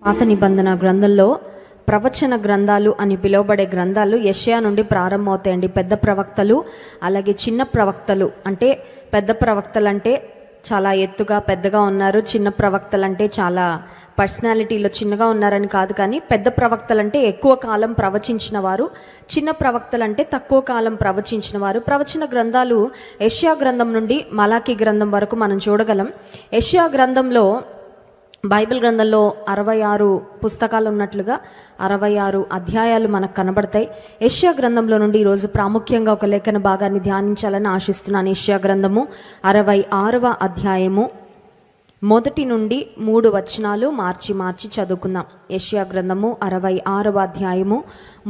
పాత నిబంధన గ్రంథంలో ప్రవచన గ్రంథాలు అని పిలువబడే గ్రంథాలు యెషయా నుండి ప్రారంభమవుతాయండి. పెద్ద ప్రవక్తలు అలాగే చిన్న ప్రవక్తలు. అంటే పెద్ద ప్రవక్తలు అంటే చాలా ఎత్తుగా పెద్దగా ఉన్నారు, చిన్న ప్రవక్తలు అంటే చాలా పర్సనాలిటీలో చిన్నగా ఉన్నారని కాదు. కానీ పెద్ద ప్రవక్తలు అంటే ఎక్కువ కాలం ప్రవచించిన వారు, చిన్న ప్రవక్తలు అంటే తక్కువ కాలం ప్రవచించిన వారు. ప్రవచన గ్రంథాలు యెషయా గ్రంథం నుండి మలాకీ గ్రంథం వరకు మనం చూడగలం. యెషయా గ్రంథంలో బైబిల్ గ్రంథంలో 66 పుస్తకాలు ఉన్నట్లుగా 66 అధ్యాయాలు మనకు కనబడతాయి. యెషయా గ్రంథంలో నుండి ఈరోజు ప్రాముఖ్యంగా ఒక లేఖన భాగాన్ని ధ్యానించాలని ఆశిస్తున్నాను. యెషయా గ్రంథము 66వ అధ్యాయము 1 నుండి 3 వచనాలు మార్చి చదువుకుందాం. యెషయా గ్రంథము 66వ అధ్యాయము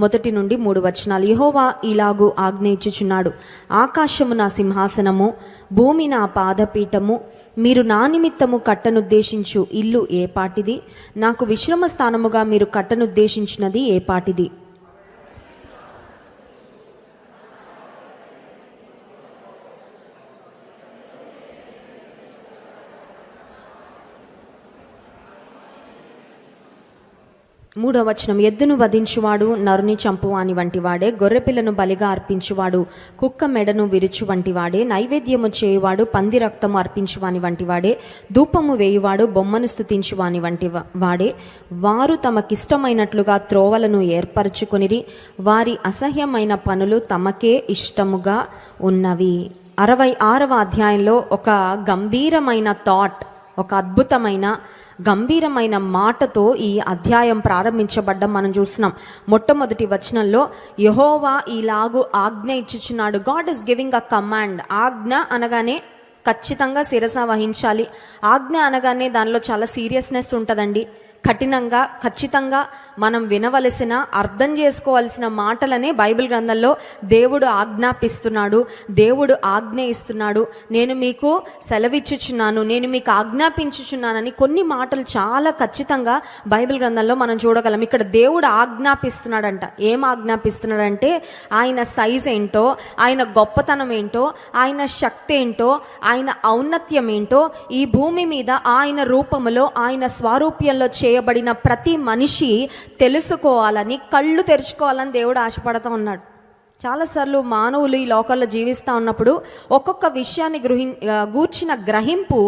1 నుండి 3 వచనాలు. యెహోవా ఇలాగు ఆజ్ఞయించుచున్నాడు, ఆకాశము నా సింహాసనము, భూమి నా పాదపీఠము. మీరు నా నిమిత్తము కట్టనుద్దేశించు ఇల్లు ఏ పాటిది? నాకు విశ్రమ స్థానముగా మీరు కట్టనుద్దేశించినది ఏ పాటిది? మూడవ వచనం. ఎద్దును వధించువాడు నరుని చంపువాని వంటివాడే, గొర్రెపిల్లను బలిగా అర్పించువాడు కుక్క మెడను విరుచు వంటివాడే, నైవేద్యము చేయువాడు పంది రక్తము అర్పించువాని వంటివాడే, ధూపము వేయువాడు బొమ్మను స్తుతించువాని వంటి వాడే. వారు తమకిష్టమైనట్లుగా త్రోవలను ఏర్పరచుకొనిరి, వారి అసహ్యమైన పనులు తమకే ఇష్టముగా ఉన్నవి. 66వ అధ్యాయంలో ఒక గంభీరమైన థాట్, ఒక అద్భుతమైన గంభీరమైన మాటతో ఈ అధ్యాయం ప్రారంభించబడ్డం మనం చూస్తున్నాం. మొట్టమొదటి వచనంలో యెహోవా ఇలాగు ఆజ్ఞ ఇచ్చుచున్నాడు. God is giving a command. ఆజ్ఞ అనగానే ఖచ్చితంగా శిరస వహించాలి. ఆజ్ఞ అనగానే దానిలో చాలా సీరియస్నెస్ ఉంటుందండి. కఠినంగా ఖచ్చితంగా మనం వినవలసిన, అర్థం చేసుకోవాల్సిన మాటలనే బైబిల్ గ్రంథంలో దేవుడు ఆజ్ఞాపిస్తున్నాడు, దేవుడు ఆజ్ఞ ఇస్తున్నాడు. నేను మీకు సెలవిచ్చుచున్నాను, నేను మీకు ఆజ్ఞాపించుచున్నానని కొన్ని మాటలు చాలా ఖచ్చితంగా బైబిల్ గ్రంథంలో మనం చూడగలం. ఇక్కడ దేవుడు ఆజ్ఞాపిస్తున్నాడంట. ఏం ఆజ్ఞాపిస్తున్నాడంటే ఆయన సైజ్ ఏంటో, ఆయన గొప్పతనం ఏంటో, ఆయన శక్తి ఏంటో, ఆయన ఔన్నత్యం ఏంటో, ఈ భూమి మీద ఆయన రూపములో, ఆయన స్వరూప్యంలో చేయబడిన ప్రతి మనిషి తెలుసుకోవాలని, కళ్ళు తెరుచుకోవాలని దేవుడు ఆశపడుతూ ఉన్నాడు. చాలాసార్లు మానవులు ఈ లోకంలో జీవిస్తూ ఉన్నప్పుడు ఒక్కొక్క విషయాన్ని గూర్చిన గ్రహింపు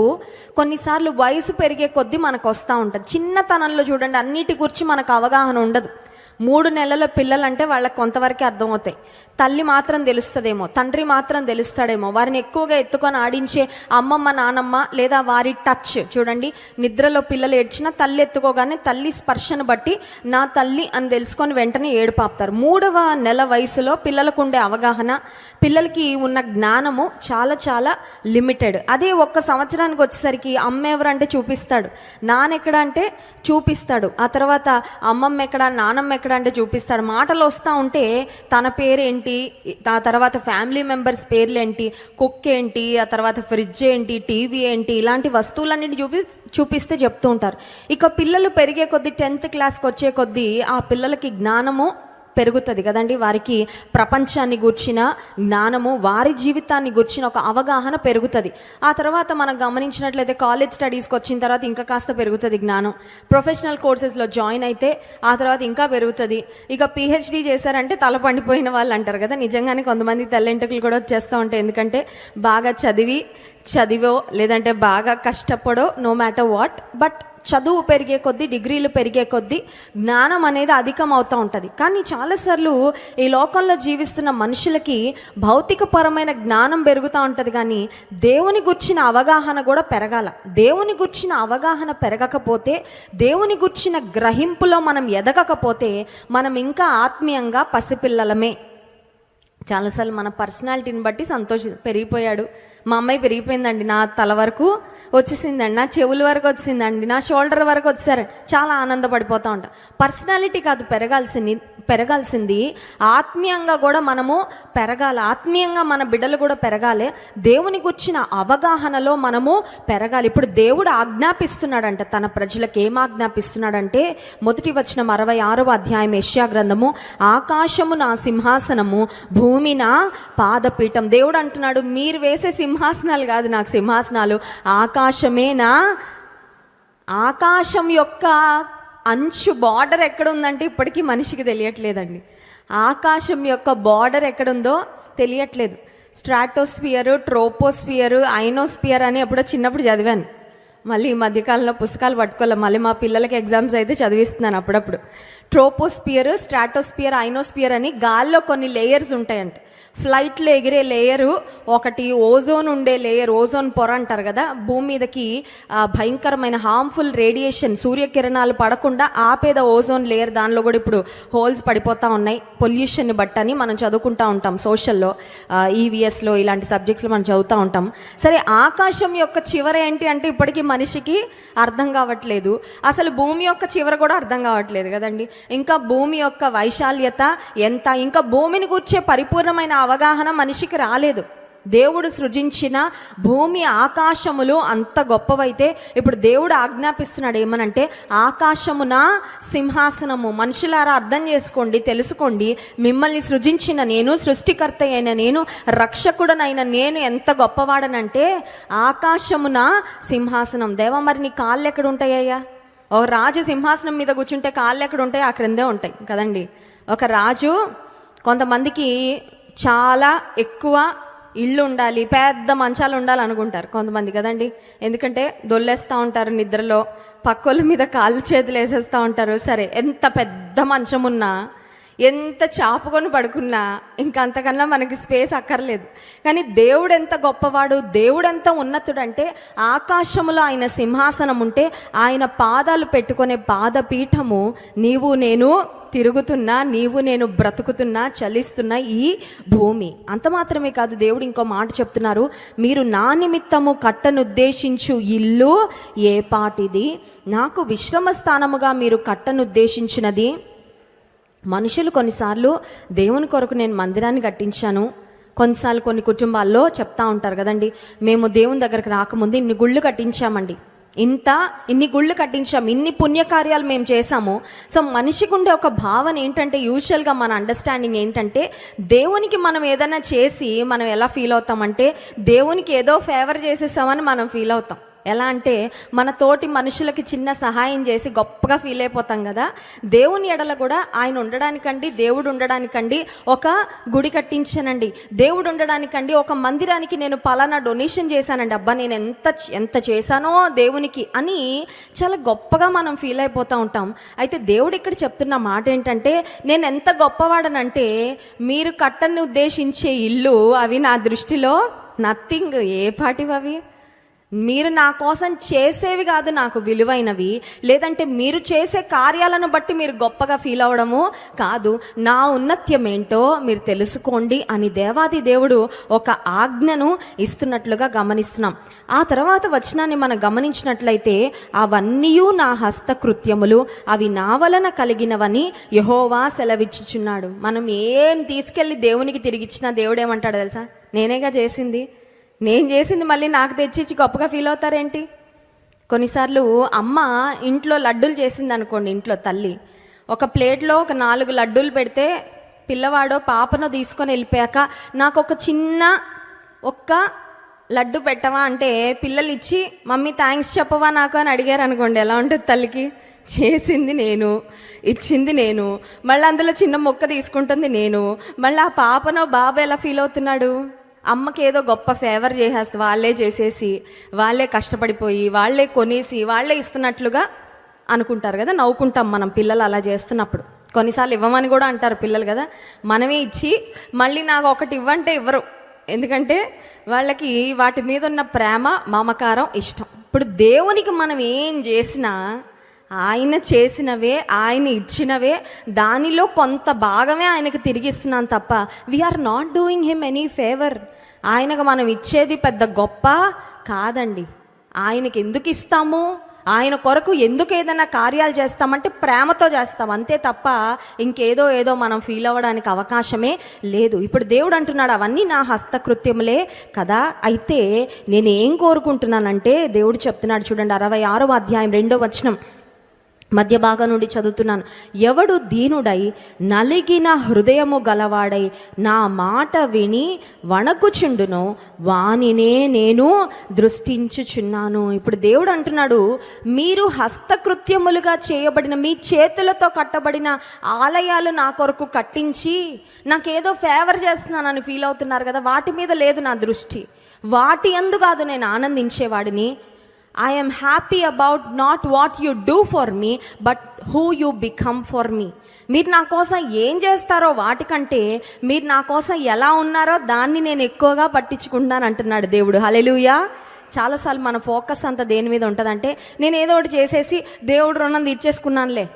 కొన్నిసార్లు వయసు పెరిగే కొద్దీ మనకు వస్తూ ఉంటుంది. చిన్నతనంలో చూడండి, అన్నిటి గురించి మనకు అవగాహన ఉండదు. 3 నెలల పిల్లలంటే వాళ్ళకి కొంతవరకే అర్థమవుతాయి. తల్లి మాత్రం తెలుస్తుందేమో, తండ్రి మాత్రం తెలుస్తాడేమో. వారిని ఎక్కువగా ఎత్తుకొని ఆడించే అమ్మమ్మ, నానమ్మ లేదా వారి టచ్ చూడండి. నిద్రలో పిల్లలు ఏడ్చినా తల్లి ఎత్తుకోగానే తల్లి స్పర్శను బట్టి నా తల్లి అని తెలుసుకొని వెంటనే ఏడుపాపుతారు. 3వ నెల వయసులో పిల్లలకు ఉండే అవగాహన, పిల్లలకి ఉన్న జ్ఞానము చాలా చాలా లిమిటెడ్. అదే 1 సంవత్సరానికి వచ్చేసరికి అమ్మ ఎవరంటే చూపిస్తాడు, నాన్నెక్కడ అంటే చూపిస్తాడు, ఆ తర్వాత అమ్మమ్మ ఎక్కడ, నానమ్మ ఎక్కడ అంటే చూపిస్తాడు. మాటలు వస్తూ ఉంటే తన పేరేంటి, ఆ తర్వాత ఫ్యామిలీ మెంబర్స్ పేర్లు ఏంటి, కుక్ ఏంటి, ఆ తర్వాత ఫ్రిడ్జ్ ఏంటి, టీవీ ఏంటి, ఇలాంటి వస్తువులన్నిటి చూపిస్తే చెప్తూ ఉంటారు. ఇక పిల్లలు పెరిగే కొద్దీ 10th క్లాస్కి వచ్చే కొద్దీ ఆ పిల్లలకి జ్ఞానము పెరుగుతుంది కదండి. వారికి ప్రపంచాన్ని గూర్చిన జ్ఞానము, వారి జీవితాన్ని గూర్చిన ఒక అవగాహన పెరుగుతుంది. ఆ తర్వాత మనం గమనించినట్లయితే కాలేజ్ స్టడీస్కి వచ్చిన తర్వాత ఇంకా కాస్త పెరుగుతుంది జ్ఞానం. ప్రొఫెషనల్ కోర్సెస్లో జాయిన్ అయితే ఆ తర్వాత ఇంకా పెరుగుతుంది. ఇక PhD చేశారంటే తల పండిపోయిన వాళ్ళు అంటారు కదా. నిజంగానే కొంతమంది తెల్లెంటుకలు కూడా వచ్చేస్తూ ఉంటాయి. ఎందుకంటే బాగా చదివో లేదంటే బాగా కష్టపడో, నో మ్యాటర్ వాట్, బట్ చదువు పెరిగే కొద్దీ, డిగ్రీలు పెరిగే కొద్దీ జ్ఞానం అనేది అధికం అవుతూ ఉంటుంది. కానీ చాలాసార్లు ఈ లోకంలో జీవిస్తున్న మనుషులకి భౌతికపరమైన జ్ఞానం పెరుగుతూ ఉంటుంది, కానీ దేవుని గుర్చిన అవగాహన కూడా పెరగాల. దేవుని గుర్చిన అవగాహన పెరగకపోతే, దేవుని గుర్చిన గ్రహింపులో మనం ఎదగకపోతే మనం ఇంకా ఆత్మీయంగా పసిపిల్లలమే. చాలాసార్లు మన పర్సనాలిటీని బట్టి పెరిగిపోయాడు, మా అమ్మాయి పెరిగిపోయిందండి, నా తల వరకు వచ్చేసిందండి, నా చెవుల వరకు వచ్చిందండి, నా షోల్డర్ వరకు వచ్చారు, చాలా ఆనందపడిపోతూ ఉంటాం. పర్సనాలిటీ కాదు పెరగాల్సింది ఆత్మీయంగా కూడా మనము పెరగాలి. ఆత్మీయంగా మన బిడ్డలు కూడా పెరగాలి. దేవుని గుర్చిన అవగాహనలో మనము పెరగాలి. ఇప్పుడు దేవుడు ఆజ్ఞాపిస్తున్నాడంట తన ప్రజలకు. ఏం ఆజ్ఞాపిస్తున్నాడంటే మొదటి వచనం 66వ అధ్యాయం యెషయా గ్రంథము, ఆకాశము నా సింహాసనము, భూమి నా పాదపీఠం. దేవుడు అంటున్నాడు, మీరు వేసే సింహాసనాలు కాదు నాకు సింహాసనాలు, ఆకాశం యొక్క అంచు బార్డర్ ఎక్కడుందంటే ఇప్పటికీ మనిషికి తెలియట్లేదండి. ఆకాశం యొక్క బార్డర్ ఎక్కడుందో తెలియట్లేదు. స్ట్రాటోస్ఫియర్, ట్రోపోస్ఫియర్, ఐనోస్ఫియర్ అని ఎప్పుడో చిన్నప్పుడు చదివాను. మళ్ళీ ఈ మధ్యకాలంలో పుస్తకాలు పట్టుకోవాలి, మళ్ళీ మా పిల్లలకి ఎగ్జామ్స్ అయితే చదివిస్తున్నాను అప్పుడప్పుడు. ట్రోపోస్ఫియర్, స్ట్రాటోస్ఫియర్, ఐనోస్ఫియర్ అని గాల్లో కొన్ని లేయర్స్ ఉంటాయంట. ఫ్లైట్లో ఎగిరే లేయరు ఒకటి, ఓజోన్ ఉండే లేయర్, ఓజోన్ పొర అంటారు కదా. భూమి మీదకి భయంకరమైన హార్మ్ఫుల్ రేడియేషన్, సూర్యకిరణాలు పడకుండా ఆపేద ఓజోన్ లేయర్. దానిలో కూడా ఇప్పుడు హోల్స్ పడిపోతూ ఉన్నాయి పొల్యూషన్ బట్టని మనం చదువుకుంటూ ఉంటాం సోషల్లో, ఈవీఎస్లో, ఇలాంటి సబ్జెక్ట్స్లో మనం చదువుతూ ఉంటాం. సరే, ఆకాశం యొక్క చివర ఏంటి అంటే ఇప్పటికీ మనిషికి అర్థం కావట్లేదు. అసలు భూమి యొక్క చివర కూడా అర్థం కావట్లేదు కదండి. ఇంకా భూమి యొక్క వైశాల్యత ఎంత, ఇంకా భూమిని కూర్చే పరిపూర్ణమైన అవగాహన మనిషికి రాలేదు. దేవుడు సృజించిన భూమి ఆకాశములు అంత గొప్పవైతే ఇప్పుడు దేవుడు ఆజ్ఞాపిస్తున్నాడు ఏమనంటే, ఆకాశమున సింహాసనము. మనుషులారా అర్థం చేసుకోండి, తెలుసుకోండి, మిమ్మల్ని సృజించిన నేను, సృష్టికర్త అయిన నేను, రక్షకుడనైన నేను ఎంత గొప్పవాడనంటే ఆకాశమున సింహాసనం. దేవా, మరి నీ కాళ్ళు ఎక్కడ ఉంటాయ్యా? ఓ రాజు సింహాసనం మీద కూర్చుంటే కాళ్ళు ఎక్కడ ఉంటాయి? ఆ క్రిందే ఉంటాయి కదండి. ఒక రాజు, కొంతమందికి చాలా ఎక్కువ ఇళ్ళు ఉండాలి, పెద్ద మంచాలు ఉండాలి అనుకుంటారు కొంతమంది కదండి. ఎందుకంటే దొల్లేస్తూ ఉంటారు నిద్రలో, పక్కోళ్ళ మీద కాళ్ళు చేతులు వేసేస్తూ ఉంటారు. సరే, ఎంత పెద్ద మంచం ఉన్నా, ఎంత చాపుకొని పడుకున్నా ఇంకా అంతకన్నా మనకి స్పేస్ అక్కర్లేదు. కానీ దేవుడు ఎంత గొప్పవాడు, దేవుడు ఎంత ఉన్నతుడంటే ఆకాశములో ఆయన సింహాసనం ఉంటే ఆయన పాదాలు పెట్టుకునే పాదపీఠము నీవు నేను తిరుగుతున్నా, నీవు నేను బ్రతుకుతున్నా, చలిస్తున్న ఈ భూమి. అంత మాత్రమే కాదు, దేవుడు ఇంకో మాట చెప్తున్నారు, మీరు నా నిమిత్తము కట్టనుద్దేశించు ఇల్లు ఏ పాటిది, నాకు విశ్రమ స్థానముగా మీరు కట్టనుద్దేశించినది. మనుషులు కొన్నిసార్లు దేవుని కొరకు నేను మందిరాన్ని కట్టించాను, కొన్నిసార్లు కొన్ని కుటుంబాల్లో చెప్తా ఉంటారు కదండి, మేము దేవుని దగ్గరకు రాకముందు ఇన్ని గుళ్ళు కట్టించామండి, ఇన్ని గుళ్ళు కట్టించాం, ఇన్ని పుణ్యకార్యాలు మేము చేశాము. సో మనిషికి ఉండే ఒక భావన ఏంటంటే, యూజువల్గా మన అండర్స్టాండింగ్ ఏంటంటే, దేవునికి మనం ఏదైనా చేసి మనం ఎలా ఫీల్ అవుతామంటే, దేవునికి ఏదో ఫేవర్ చేసేసామని మనం ఫీల్ అవుతాం. ఎలా అంటే, మన తోటి మనుషులకి చిన్న సహాయం చేసి గొప్పగా ఫీల్ అయిపోతాం కదా. దేవుని ఎడల కూడా ఆయన ఉండడానికండి, దేవుడు ఉండడానికండి ఒక గుడి కట్టించానండి, దేవుడు ఉండడానికండి ఒక మందిరానికి నేను పలానా డొనేషన్ చేశానండి, అబ్బా నేను ఎంత చేశానో దేవునికి అని చాలా గొప్పగా మనం ఫీల్ అయిపోతూ ఉంటాం. అయితే దేవుడు ఇక్కడ చెప్తున్న మాట ఏంటంటే, నేను ఎంత గొప్పవాడనంటే, మీరు కట్టని ఉద్దేశించే ఇల్లు అవి నా దృష్టిలో నథింగ్. ఏ పాటివి అవి? మీరు నా కోసం చేసేవి కాదు నాకు విలువైనవి, లేదంటే మీరు చేసే కార్యాలను బట్టి మీరు గొప్పగా ఫీల్ అవ్వడము కాదు, నా ఉన్నత్యం ఏంటో మీరు తెలుసుకోండి అని దేవాది దేవుడు ఒక ఆజ్ఞను ఇస్తున్నట్లుగా గమనిస్తున్నాం. ఆ తర్వాత వచనాన్ని మనం గమనించినట్లయితే, అవన్నీ నా హస్తకృత్యములు, అవి నా వలన కలిగినవని యెహోవా సెలవిచ్చుచున్నాడు. మనం ఏం తీసుకెళ్ళి దేవునికి తిరిగిచ్చినా దేవుడు ఏమంటాడు తెలుసా? నేనేగా చేసింది, నేను చేసింది మళ్ళీ నాకు తెచ్చిచ్చి గొప్పగా ఫీల్ అవుతారేంటి? కొన్నిసార్లు అమ్మ ఇంట్లో లడ్డూలు చేసింది అనుకోండి, ఇంట్లో తల్లి ఒక ప్లేట్లో ఒక 4 లడ్డూలు పెడితే పిల్లవాడో పాపనో తీసుకొని వెళ్ళిపోయాక నాకు ఒక చిన్న లడ్డు పెట్టవా అంటే పిల్లలు ఇచ్చి మమ్మీ థ్యాంక్స్ చెప్పవా నాకు అని అడిగారు అనుకోండి, ఎలా ఉంటుంది తల్లికి? చేసింది నేను, ఇచ్చింది నేను, మళ్ళీ అందులో చిన్న మొక్క తీసుకుంటుంది నేను. మళ్ళీ ఆ పాపనో బాబు ఎలా ఫీల్ అవుతున్నాడు? అమ్మకి ఏదో గొప్ప ఫేవర్ చేసేస్తే, వాళ్ళే చేసేసి, వాళ్ళే కష్టపడిపోయి, వాళ్ళే కొనేసి, వాళ్ళే ఇస్తున్నట్లుగా అనుకుంటారు కదా. నవ్వుకుంటాం మనం పిల్లలు అలా చేస్తున్నప్పుడు. కొన్నిసార్లు ఇవ్వమని కూడా అంటారు పిల్లలు కదా, మనమే ఇచ్చి మళ్ళీ నాకు ఒకటి ఇవ్వంటే ఇవ్వరు. ఎందుకంటే వాళ్ళకి వాటి మీద ఉన్న ప్రేమ, మమకారం, ఇష్టం. ఇప్పుడు దేవునికి మనం ఏం చేసినా ఆయన చేసినవే, ఆయన ఇచ్చినవే, దానిలో కొంత భాగమే ఆయనకు తిరిగిస్తున్నాను తప్ప we are not doing him any favour. ఆయనకు మనం ఇచ్చేది పెద్ద గొప్ప కాదండి. ఆయనకి ఎందుకు ఇస్తాము, ఆయన కొరకు ఎందుకు ఏదైనా కార్యాలు చేస్తామంటే ప్రేమతో చేస్తాం అంతే తప్ప ఇంకేదో మనం ఫీల్ అవ్వడానికి అవకాశమే లేదు. ఇప్పుడు దేవుడు అంటున్నాడు, అవన్నీ నా హస్తకృత్యములే కదా. అయితే నేను ఏం కోరుకుంటున్నానంటే, దేవుడు చెప్తున్నాడు చూడండి, 66వ అధ్యాయం 2వ వచనం, మధ్య భాగం నుండి చదువుతున్నాను. ఎవడు దీనుడై నలిగిన హృదయము గలవాడై నా మాట విని వణకుచుండునో వానినే నేను దృష్టించుచున్నాను. ఇప్పుడు దేవుడు అంటున్నాడు, మీరు హస్తకృత్యములుగా చేయబడిన, మీ చేతులతో కట్టబడిన ఆలయాలు నా కొరకు కట్టించి నాకేదో ఫేవర్ చేస్తున్నానని ఫీల్ అవుతున్నారు కదా, వాటి మీద లేదు నా దృష్టి. వాటి యందు కాదు నేను ఆనందించేవాడిని. I am happy about not what you do for me, but who you become for me. మీరు నా కోసం ఏం చేస్తారో వాటికంటే మీరు నా కోసం ఎలా ఉన్నారో దాన్ని నేను ఎక్కువగా పట్టించుకుంటాను అంటున్నాడు దేవుడు. హల్లెలూయా. చాలాసార్లు మన ఫోకస్ అంతా దేని మీద ఉంటుందంటే, నేను ఏదో ఒకటి చేసేసి దేవుడు రుణం తీర్చేసుకున్నానులే,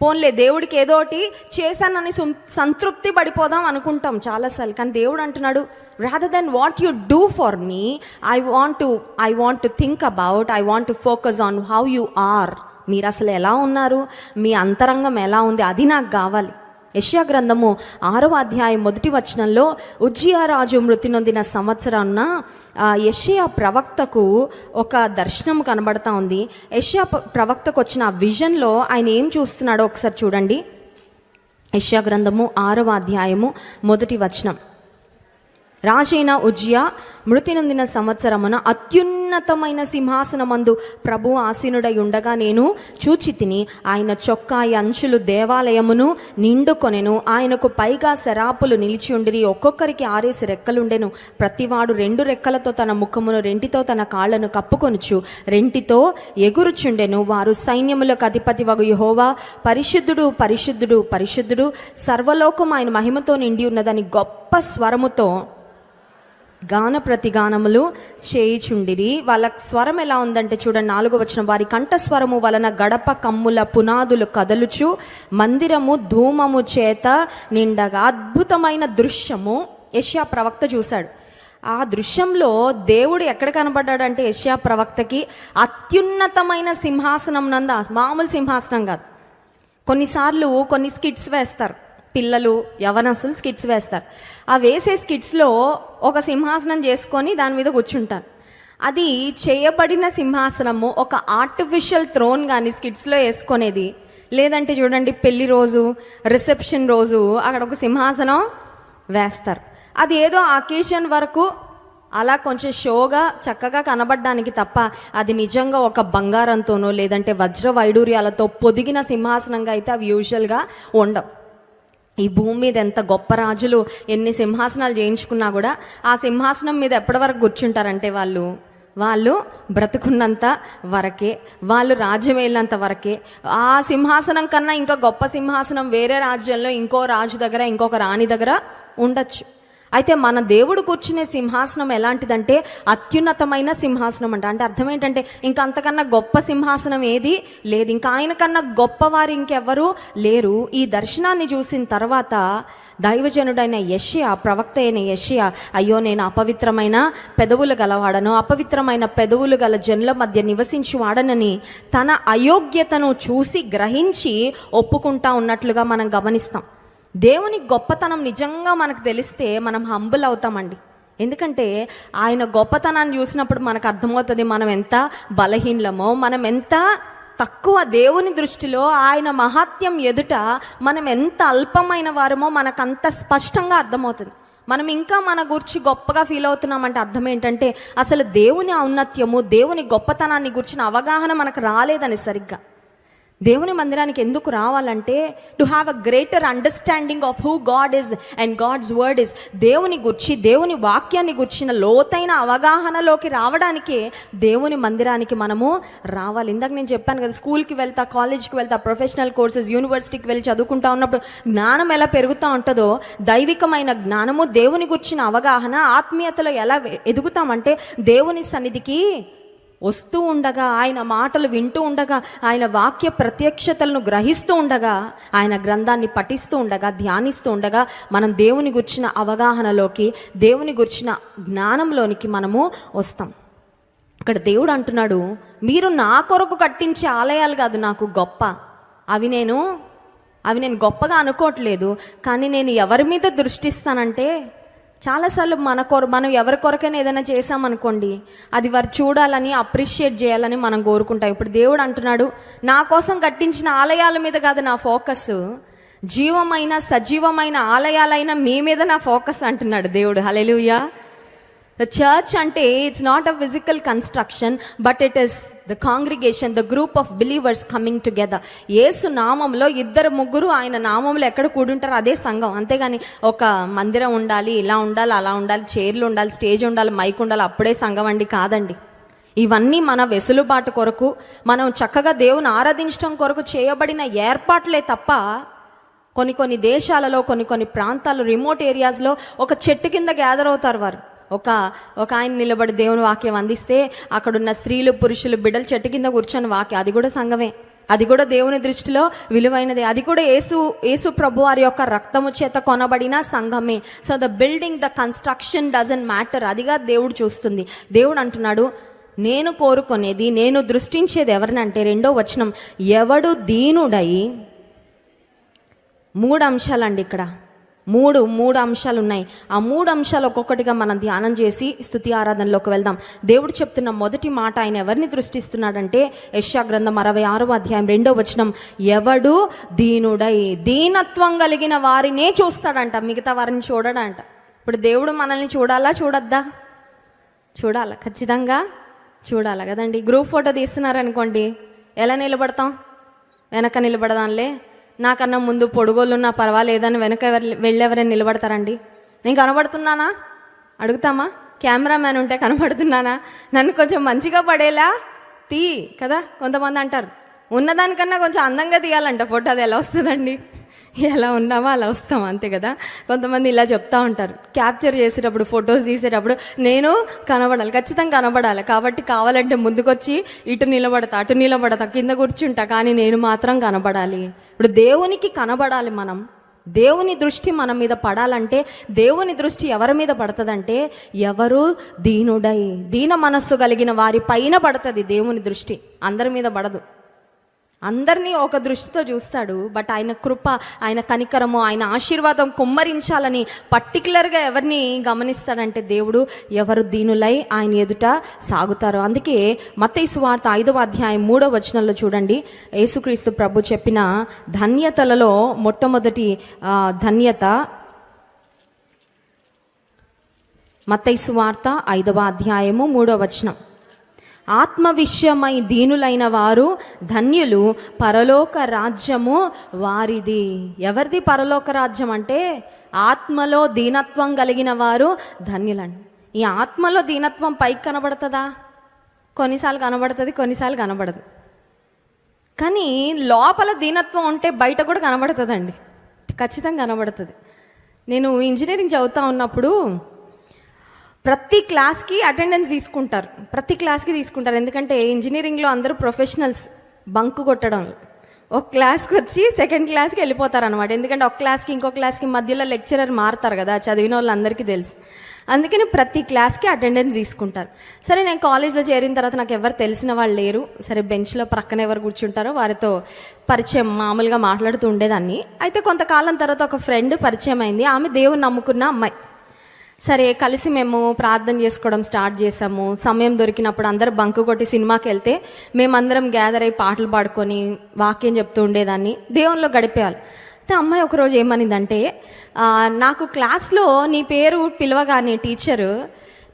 పోన్లే దేవుడికి ఏదో ఒకటి చేశానని సంతృప్తి పడిపోదాం అనుకుంటాం చాలాసార్లు. కానీ దేవుడు అంటున్నాడు, rather than what you do for me, I want to think about, I want to focus on how you are. మీరు అసలు ఎలా ఉన్నారు, మీ అంతరంగం ఎలా ఉంది, అది నాకు కావాలి. యెషయా గ్రంథము 6వ అధ్యాయం 1వ వచనంలో ఉజ్జియా రాజు మృతి నొందిన సంవత్సరాన యెషయా ప్రవక్తకు ఒక దర్శనం కనబడతా ఉంది. యెషయా ప్రవక్తకు వచ్చిన ఆ విజన్లో ఆయన ఏం చూస్తున్నాడో ఒకసారి చూడండి. యెషయా గ్రంథము 6వ అధ్యాయము 1వ వచనం. రాజైన ఉజ్జియా మృతి నొందిన సంవత్సరమున అత్యున్నతమైన సింహాసనమందు ప్రభు ఆసీనుడై ఉండగా నేను చూచితిని. ఆయన చొక్కా అంచులు దేవాలయమును నిండుకొనెను. ఆయనకు పైగా శరాపులు నిలిచి ఉండిరి. ఒక్కొక్కరికి 6 రెక్కలుండెను. ప్రతివాడు 2 రెక్కలతో తన ముఖమును, 2 తన కాళ్లను కప్పుకొనుచు 2 ఎగురుచుండెను. వారు సైన్యములకు అధిపతి వగు యెహోవా పరిశుద్ధుడు, పరిశుద్ధుడు, పరిశుద్ధుడు, సర్వలోకం ఆయన మహిమతో నిండి ఉన్నదని గొప్ప స్వరముతో గాన ప్రతిగానములు చేయుచుండిరి. వాళ్ళ స్వరం ఎలా ఉందంటే చూడండి, 4వ వచనం. వారి కంఠస్వరము వలన గడప కమ్ముల పునాదులు కదలుచు మందిరము ధూమము చేత నిండగా. అద్భుతమైన దృశ్యము యెషయా ప్రవక్త చూశాడు. ఆ దృశ్యంలో దేవుడు ఎక్కడ కనబడ్డాడంటే యెషయా ప్రవక్తకి అత్యున్నతమైన సింహాసనం నందు, మామూలు సింహాసనం కాదు. కొన్నిసార్లు కొన్ని స్కిట్స్ వేస్తారు పిల్లలు, యవనస్తులు స్కిట్స్ వేస్తారు. ఆ వేసే స్కిట్స్లో ఒక సింహాసనం చేసుకొని దాని మీద కూర్చుంటారు. అది చేయబడిన సింహాసనము, ఒక ఆర్టిఫిషియల్ థ్రోన్ కానీ స్కిట్స్లో వేసుకునేది. లేదంటే చూడండి, పెళ్లి రోజు, రిసెప్షన్ రోజు అక్కడ ఒక సింహాసనం వేస్తారు. అది ఏదో అకేషన్ వరకు అలా కొంచెం షోగా చక్కగా కనబడడానికి తప్ప అది నిజంగా ఒక బంగారంతోనో లేదంటే వజ్ర వైడూర్యాలతో పొదిగిన సింహాసనంగా అయితే అవి యూజువల్గా ఉండవు. ఈ భూమి మీద ఎంత గొప్ప రాజులు ఎన్ని సింహాసనాలు చేయించుకున్నా కూడా ఆ సింహాసనం మీద ఎప్పటి వరకు కూర్చుంటారంటే వాళ్ళు బ్రతుకున్నంత వరకే, వాళ్ళు రాజ్యం వెళ్ళినంత వరకే. ఆ సింహాసనం కన్నా ఇంకా గొప్ప సింహాసనం వేరే రాజ్యంలో ఇంకో రాజు దగ్గర, ఇంకొక రాణి దగ్గర ఉండొచ్చు. అయితే మన దేవుడు కూర్చునే సింహాసనం ఎలాంటిదంటే అత్యున్నతమైన సింహాసనం అంట. అంటే అర్థం ఏంటంటే ఇంకా అంతకన్నా గొప్ప సింహాసనం ఏది లేదు, ఇంకా ఆయన కన్నా గొప్పవారు ఇంకెవ్వరూ లేరు. ఈ దర్శనాన్ని చూసిన తర్వాత దైవజనుడైన యెషయా, ప్రవక్త అయిన యెషయా, అయ్యో నేను అపవిత్రమైన పెదవులు గలవాడను, అపవిత్రమైన పెదవులు గల జనుల మధ్య నివసించువాడనని తన అయోగ్యతను చూసి గ్రహించి ఒప్పుకుంటా ఉన్నట్లుగా మనం గమనిస్తాం. దేవుని గొప్పతనం నిజంగా మనకు తెలిస్తే మనం హంబుల్ అవుతామండి. ఎందుకంటే ఆయన గొప్పతనాన్ని చూసినప్పుడు మనకు అర్థమవుతుంది మనం ఎంత బలహీనమో, మనం ఎంత తక్కువ దేవుని దృష్టిలో. ఆయన మహాత్యం ఎదుట మనం ఎంత అల్పమైన వారమో మనకంత స్పష్టంగా అర్థమవుతుంది. మనం ఇంకా మన గురించి గొప్పగా ఫీల్ అవుతున్నామంటే అర్థం ఏంటంటే అసలు దేవుని ఔన్నత్యము, దేవుని గొప్పతనాన్ని గురించిన అవగాహన మనకు రాలేదని. సరిగ్గా దేవుని మందిరానికి ఎందుకు రావాలంటే to have a greater understanding of who God is and God's word is. దేవుని గురించి, దేవుని వాక్యాన్ని గురించిన లోతైన అవగాహనలోకి రావడానికే దేవుని మందిరానికి మనము రావాలి. ఇందాక నేను చెప్పాను కదా, స్కూల్కి వెళ్తా, కాలేజ్కి వెళ్తా, ప్రొఫెషనల్ కోర్సెస్, యూనివర్సిటీకి వెళ్ళి చదువుకుంటా ఉన్నప్పుడు జ్ఞానం ఎలా పెరుగుతూ ఉంటుందో, దైవికమైన జ్ఞానము, దేవుని గురించిన అవగాహన, ఆత్మీయతలో ఎలా ఎదుగుతామంటే దేవుని సన్నిధికి వస్తూ ఉండగా, ఆయన మాటలు వింటూ ఉండగా, ఆయన వాక్య ప్రత్యక్షతలను గ్రహిస్తూ ఉండగా, ఆయన గ్రంథాన్ని పఠిస్తూ ఉండగా, ధ్యానిస్తూ ఉండగా మనం దేవుని గురించిన అవగాహనలోకి, దేవుని గురించిన జ్ఞానంలోనికి మనము వస్తాం. ఇక్కడ దేవుడు అంటున్నాడు, మీరు నా కొరకు కట్టించే ఆలయాలు కాదు నాకు గొప్ప, అవి నేను గొప్పగా అనుకోవట్లేదు. కానీ నేను ఎవరి మీద దృష్టిస్తానంటే చాలాసార్లు మనం ఎవరి కొరకైనా ఏదైనా చేసామనుకోండి, అది వారు చూడాలని, అప్రిషియేట్ చేయాలని మనం కోరుకుంటాం. ఇప్పుడు దేవుడు అంటున్నాడు, నా కోసం కట్టించిన ఆలయాల మీద కాదు నా ఫోకస్, జీవమైన సజీవమైన ఆలయాలైన మీ మీద నా ఫోకస్ అంటున్నాడు దేవుడు. హల్లెలూయా. ద చర్చ్ అంటే it's not a physical construction, but it is the congregation, the group of believers coming together. యేసు నామంలో 2-3 ఆయన నామంలో ఎక్కడ కూడుంటారో అదే సంఘం. అంతేగాని ఒక మందిరం ఉండాలి, ఇలా ఉండాలి, అలా ఉండాలి, చైర్లు ఉండాలి, స్టేజ్ ఉండాలి, మైక్ ఉండాలి, అప్పుడే సంఘం అండి, కాదండి. ఇవన్నీ మన వెసులుబాటు కొరకు, మనం చక్కగా దేవుని ఆరాధించడం కొరకు చేయబడిన ఏర్పాట్లే తప్ప కొన్ని దేశాలలో, కొన్ని ప్రాంతాలు, రిమోట్ ఏరియాస్లో ఒక చెట్టు కింద గ్యాదర్ అవుతారు వారు. ఒక ఆయన నిలబడి దేవుని వాక్యం అందిస్తే అక్కడున్న స్త్రీలు, పురుషులు, బిడ్డలు చెట్టు కింద కూర్చొని వాక్యం, అది కూడా సంఘమే, అది కూడా దేవుని దృష్టిలో విలువైనదే, అది కూడా యేసు ప్రభు వారి యొక్క రక్తము చేత కొనబడిన సంఘమే. So the building, the construction doesn't matter, అదిగా దేవుడు చూస్తుంది. దేవుడు అంటున్నాడు, నేను కోరుకునేది, నేను దృష్టించేది ఎవరినంటే, 2వ వచనం, ఎవడు దీనుడై, 3 అంశాలండి ఇక్కడ, మూడు అంశాలు ఉన్నాయి. ఆ 3 అంశాలు ఒక్కొక్కటిగా మనం ధ్యానం చేసి స్తుతి ఆరాధనలోకి వెళ్దాం. దేవుడు చెప్తున్న మొదటి మాట, ఆయన ఎవరిని దృష్టిస్తున్నాడంటే, యెషయా గ్రంథం 66వ అధ్యాయం 2వ వచనం, ఎవడు దీనుడై, దీనత్వం కలిగిన వారినే చూస్తాడంట, మిగతా వారిని చూడడంట. ఇప్పుడు దేవుడు మనల్ని చూడాలా, చూడొద్దా? చూడాలా, ఖచ్చితంగా చూడాలి కదండి. గ్రూప్ ఫోటో తీస్తున్నారనుకోండి, ఎలా నిలబడతాం? వెనక నిలబడదాంలే, నాకన్నా ముందు పొడుగోళ్ళున్నా పర్వాలేదని వెనక వెళ్ళెవరైనా నిలబడతారండి? నేను కనబడుతున్నానా అడుగుతామా? కెమెరామ్యాన్ ఉంటే కనబడుతున్నానా? నన్ను కొంచెం మంచిగా పడేలా తీ కదా. కొంతమంది అంటారు, ఉన్నదానికన్నా కొంచెం అందంగా తీయాలంట ఫోటో, అది ఎలా వస్తుందండి? ఎలా ఉన్నామో అలా వస్తాం, అంతే కదా. కొంతమంది ఇలా చెప్తా ఉంటారు, క్యాప్చర్ చేసేటప్పుడు, ఫొటోస్ తీసేటప్పుడు నేను కనబడాలి, ఖచ్చితంగా కనబడాలి, కాబట్టి కావాలంటే ముందుకొచ్చి ఇటు నిలబడతా, అటు నిలబడతా, కింద కూర్చుంటా, కానీ నేను మాత్రం కనబడాలి. ఇప్పుడు దేవునికి కనబడాలి మనం. దేవుని దృష్టి మన మీద పడాలంటే, దేవుని దృష్టి ఎవరి మీద పడుతుందంటే, ఎవరు దీనుడై, దీన మనస్సు కలిగిన వారి పైన పడుతుంది దేవుని దృష్టి, అందరి మీద పడదు. అందరినీ ఒక దృష్టితో చూస్తాడు, బట్ ఆయన కృప, ఆయన కనికరము, ఆయన ఆశీర్వాదం కుమ్మరించాలని పర్టికులర్గా ఎవరిని గమనిస్తాడంటే, దేవుడు ఎవరు దీనులై ఆయన ఎదుట సాగుతారు. అందుకే మత్తయి సువార్త 5వ అధ్యాయం 3వ వచనంలో చూడండి, యేసుక్రీస్తు ప్రభు చెప్పిన ధన్యతలలో మొట్టమొదటి ధన్యత, మత్తయి సువార్త 5వ అధ్యాయము 3వ వచనం, ఆత్మ విషయమై దీనులైన వారు ధన్యులు, పరలోక రాజ్యము వారిది. ఎవరిది పరలోక రాజ్యం అంటే, ఆత్మలో దీనత్వం కలిగిన వారు ధన్యులండి. ఈ ఆత్మలో దీనత్వం పైకి కనబడుతుందా? కొన్నిసార్లు కనబడుతుంది, కొన్నిసార్లు కనబడదు. కానీ లోపల దీనత్వం ఉంటే బయట కూడా కనబడుతుందండి, ఖచ్చితంగా కనబడుతుంది. నేను ఇంజనీరింగ్ చదువుతూ ఉన్నప్పుడు ప్రతి క్లాస్కి అటెండెన్స్ తీసుకుంటారు, ఎందుకంటే ఇంజనీరింగ్లో అందరూ ప్రొఫెషనల్స్. బంక్ కొట్టడం, ఒక క్లాస్కి వచ్చి సెకండ్ క్లాస్కి వెళ్ళిపోతారు అనమాట. ఎందుకంటే ఒక క్లాస్కి ఇంకో క్లాస్కి మధ్యలో లెక్చరర్ మారుతారు కదా, చదివిన వాళ్ళందరికీ తెలుసు. అందుకని ప్రతి క్లాస్కి అటెండెన్స్ తీసుకుంటారు. సరే, నేను కాలేజ్లో చేరిన తర్వాత నాకు ఎవరు తెలిసిన వాళ్ళు లేరు. సరే, బెంచ్లో ప్రక్కన ఎవరు కూర్చుంటారో వారితో పరిచయం, మామూలుగా మాట్లాడుతూ ఉండేదాన్ని. అయితే కొంతకాలం తర్వాత ఒక ఫ్రెండ్ పరిచయం అయింది. ఆమె దేవుని నమ్ముకున్న అమ్మాయి. సరే, కలిసి మేము ప్రార్థన చేసుకోవడం స్టార్ట్ చేసాము. సమయం దొరికినప్పుడు అందరూ బంకు కొట్టి సినిమాకి వెళ్తే మేమందరం గ్యాదర్ అయ్యి పాటలు పాడుకొని వాక్యం చెప్తూ ఉండేదాన్ని, దేవునిలో గడిపేవాళ్ళు. అయితే అమ్మాయి ఒకరోజు ఏమనిందంటే, నాకు క్లాస్లో నీ పేరు పిలవగానే టీచరు,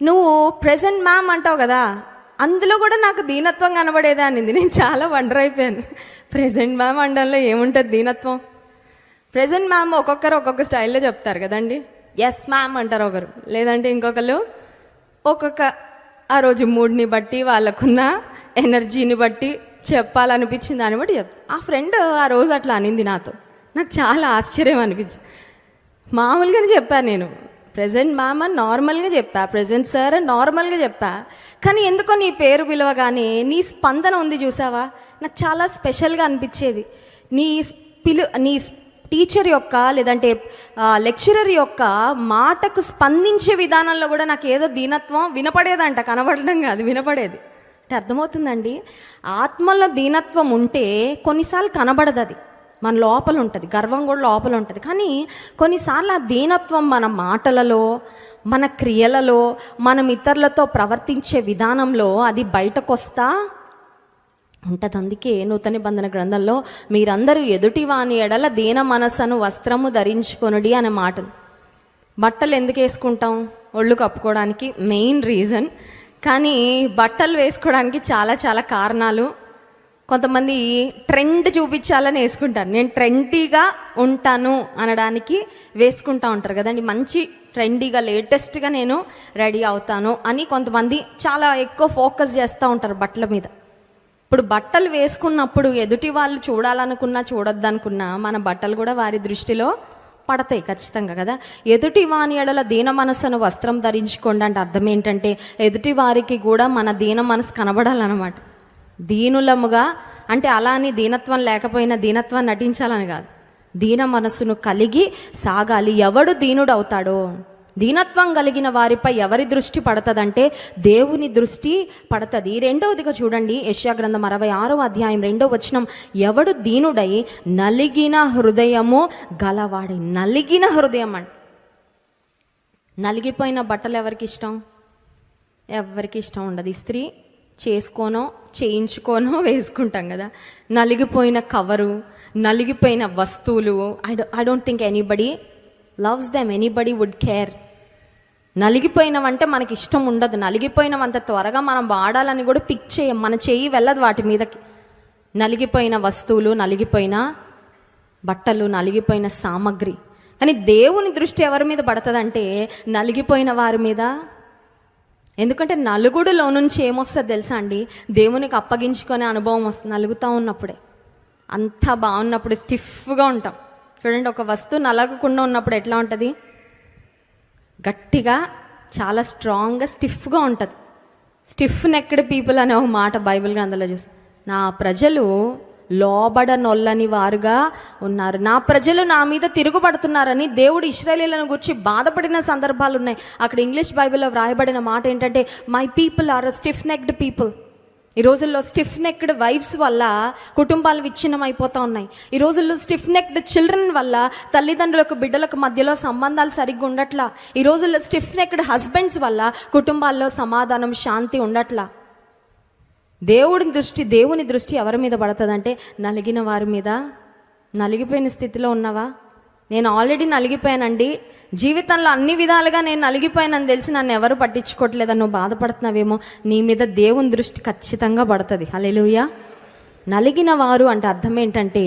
నువ్వు ప్రెజెంట్ మ్యామ్ అంటావు కదా, అందులో కూడా నాకు దీనత్వం కనబడేదా అనింది. నేను చాలా వండర్ అయిపోయాను. ప్రెజెంట్ మ్యామ్ అనడంలో ఏముంటుంది దీనత్వం? ప్రెజెంట్ మ్యామ్ ఒక్కొక్కరు ఒక్కొక్క స్టైల్లో చెప్తారు కదండి. ఎస్ మ్యామ్ అంటారు ఒకరు, లేదంటే ఇంకొకరు ఒక్కొక్క ఆ రోజు మూడ్ని బట్టి, వాళ్ళకున్న ఎనర్జీని బట్టి, చెప్పాలనిపించింది దాన్ని బట్టి చెప్తా. ఆ ఫ్రెండ్ ఆ రోజు అట్లా అనింది నాతో. నాకు చాలా ఆశ్చర్యం అనిపించింది. మామూలుగానే చెప్పాను నేను, ప్రెజెంట్ మ్యామ్ అని నార్మల్గా చెప్పా, ప్రెజెంట్ సార్ అని నార్మల్గా చెప్పా. కానీ ఎందుకో నీ పేరు పిలవగానే నీ స్పందన ఉంది చూసావా, నాకు చాలా స్పెషల్గా అనిపించేది. నీ టీచర్ యొక్క, లేదంటే లెక్చరర్ యొక్క మాటకు స్పందించే విధానంలో కూడా నాకు ఏదో దీనత్వం వినపడేదంట, కనబడడం కాదు, వినపడేది. అంటే అర్థమవుతుందండి, ఆత్మలో దీనత్వం ఉంటే కొన్నిసార్లు కనబడదు. అది మన లోపల ఉంటుంది, గర్వం కూడా లోపల ఉంటుంది. కానీ కొన్నిసార్లు ఆ దీనత్వం మన మాటలలో, మన క్రియలలో, మనం ఇతరులతో ప్రవర్తించే విధానంలో అది బయటకు వస్తా ఉంటుంది. అందుకే నూతన నిబంధన గ్రంథంలో మీరందరూ ఎదుటివాని ఎడల దీన మనస్సును వస్త్రము ధరించుకొనుడి అనే మాట. బట్టలు ఎందుకు వేసుకుంటాం? ఒళ్ళు కప్పుకోవడానికి మెయిన్ రీజన్. కానీ బట్టలు వేసుకోవడానికి చాలా చాలా కారణాలు. కొంతమంది ట్రెండ్ చూపించాలని వేసుకుంటారు. నేను ట్రెండీగా ఉంటాను అనడానికి వేసుకుంటూ ఉంటారు కదండి. మంచి ట్రెండీగా లేటెస్ట్గా నేను రెడీ అవుతాను అని కొంతమంది చాలా ఎక్కువ ఫోకస్ చేస్తూ ఉంటారు బట్టల మీద. ఇప్పుడు బట్టలు వేసుకున్నప్పుడు ఎదుటి వాళ్ళు చూడాలనుకున్నా చూడొద్దనుకున్నా మన బట్టలు కూడా వారి దృష్టిలో పడతాయి ఖచ్చితంగా కదా. ఎదుటి వాని ఎడల దీన మనస్సును వస్త్రం ధరించుకోండి అంటే అర్థం ఏంటంటే ఎదుటి వారికి కూడా మన దీన మనసు కనబడాలన్నమాట. దీనులముగా అంటే అలా అని దీనత్వం లేకపోయినా దీనత్వాన్ని నటించాలని కాదు, దీన మనస్సును కలిగి సాగాలి. ఎవడు దీనుడు అవుతాడో, దీనత్వం కలిగిన వారిపై ఎవరి దృష్టి పడుతుందంటే దేవుని దృష్టి పడుతుంది. రెండవదిగా చూడండి, యెషయా గ్రంథం 66వ అధ్యాయం 2వ వచనం, ఎవడు దీనుడై నలిగిన హృదయము గలవాడై. నలిగిన హృదయం అంటే నలిగిపోయిన బట్టలు ఎవరికి ఇష్టం? ఎవరికి ఇష్టం ఉండదు. ఇస్త్రీ చేసుకోనో చేయించుకోనో వేసుకుంటాం కదా. నలిగిపోయిన కవరు, నలిగిపోయిన వస్తువులు, I don't think anybody loves them, anybody would care. నలిగిపోయినవంటే మనకి ఇష్టం ఉండదు. నలిగిపోయినవంత త్వరగా మనం వాడాలని కూడా పిక్ చేయం, మన చెయ్యి వెళ్ళదు వాటి మీదకి. నలిగిపోయిన వస్తువులు, నలిగిపోయిన బట్టలు, నలిగిపోయిన సామగ్రి. కానీ దేవుని దృష్టి ఎవరి మీద పడుతుందంటే నలిగిపోయిన వారి మీద. ఎందుకంటే నలుగుడులో నుంచి ఏమొస్తుంది తెలుసా అండి? దేవునికి అప్పగించుకునే అనుభవం వస్తుంది నలుగుతూ ఉన్నప్పుడే. అంతా బాగున్నప్పుడు స్టిఫ్గా ఉంటాం చూడండి. ఒక వస్తువు నలగకుండా ఉన్నప్పుడు ఎట్లా ఉంటుంది? గట్టిగా, చాలా స్ట్రాంగ్గా, స్టిఫ్గా ఉంటుంది. స్టిఫ్ నెక్డ్ పీపుల్ అనే ఒక మాట బైబిల్ గ్రంథంలో చూసి, నా ప్రజలు లోబడనొల్లని వారుగా ఉన్నారు, నా ప్రజలు నా మీద తిరుగుబడుతున్నారని దేవుడు ఇశ్రాయేలీయులను గురించి బాధపడిన సందర్భాలు ఉన్నాయి. అక్కడ ఇంగ్లీష్ బైబిల్లో వ్రాయబడిన మాట ఏంటంటే, my people are stiff necked people. ఈ రోజుల్లో స్టిఫ్ నెక్డ్ వైఫ్స్ వల్ల కుటుంబాలు విచ్ఛిన్నం అయిపోతూ ఉన్నాయి. ఈ రోజుల్లో స్టిఫ్ నెక్డ్ చిల్డ్రన్ వల్ల తల్లిదండ్రులకు బిడ్డలకు మధ్యలో సంబంధాలు సరిగ్గా ఉండట్లా. ఈ రోజుల్లో స్టిఫ్ నెక్డ్ హస్బెండ్స్ వల్ల కుటుంబాల్లో సమాధానం, శాంతి ఉండట్లా. దేవుని దృష్టి ఎవరి మీద పడుతుందంటే నలిగిన వారి మీద. నలిగిపోయిన స్థితిలో ఉన్నావా? నేను ఆల్రెడీ నలిగిపోయానండి, జీవితంలో అన్ని విధాలుగా నేను నలిగిపోయానని తెలిసి నన్ను ఎవరు పట్టించుకోవట్లేదని నువ్వు బాధపడుతున్నావేమో, నీ మీద దేవుని దృష్టి ఖచ్చితంగా పడుతుంది. హల్లెలూయా. నలిగిన వారు అంటే అర్థం ఏంటంటే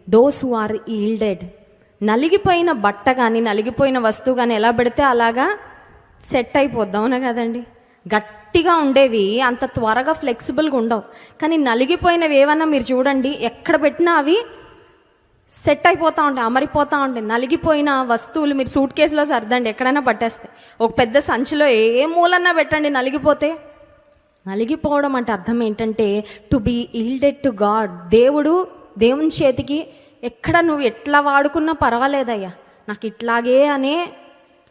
దోస్ హు ఆర్ ఈల్డెడ్. నలిగిపోయిన బట్ట కానీ నలిగిపోయిన వస్తువు కానీ ఎలా పెడితే అలాగా సెట్ అయిపోద్దాం, అవునా కదండి? గట్టిగా ఉండేవి అంత త్వరగా ఫ్లెక్సిబుల్గా ఉండవు. కానీ నలిగిపోయినవి ఏమన్నా మీరు చూడండి, ఎక్కడ పెట్టినా అవి సెట్ అయిపోతూ ఉంటాయి, అమరిపోతూ ఉంటాయి. నలిగిపోయిన వస్తువులు మీరు సూట్ కేసులో సర్దండి, ఎక్కడైనా పట్టేస్తాయి. ఒక పెద్ద సంచిలో ఏ మూలన్నా పెట్టండి, నలిగిపోతే. నలిగిపోవడం అంటే అర్థం ఏంటంటే to be yielded to God. దేవుని చేతికి ఎక్కడ నువ్వు ఎట్లా వాడుకున్నా పర్వాలేదయ్యా, నాకు ఇట్లాగే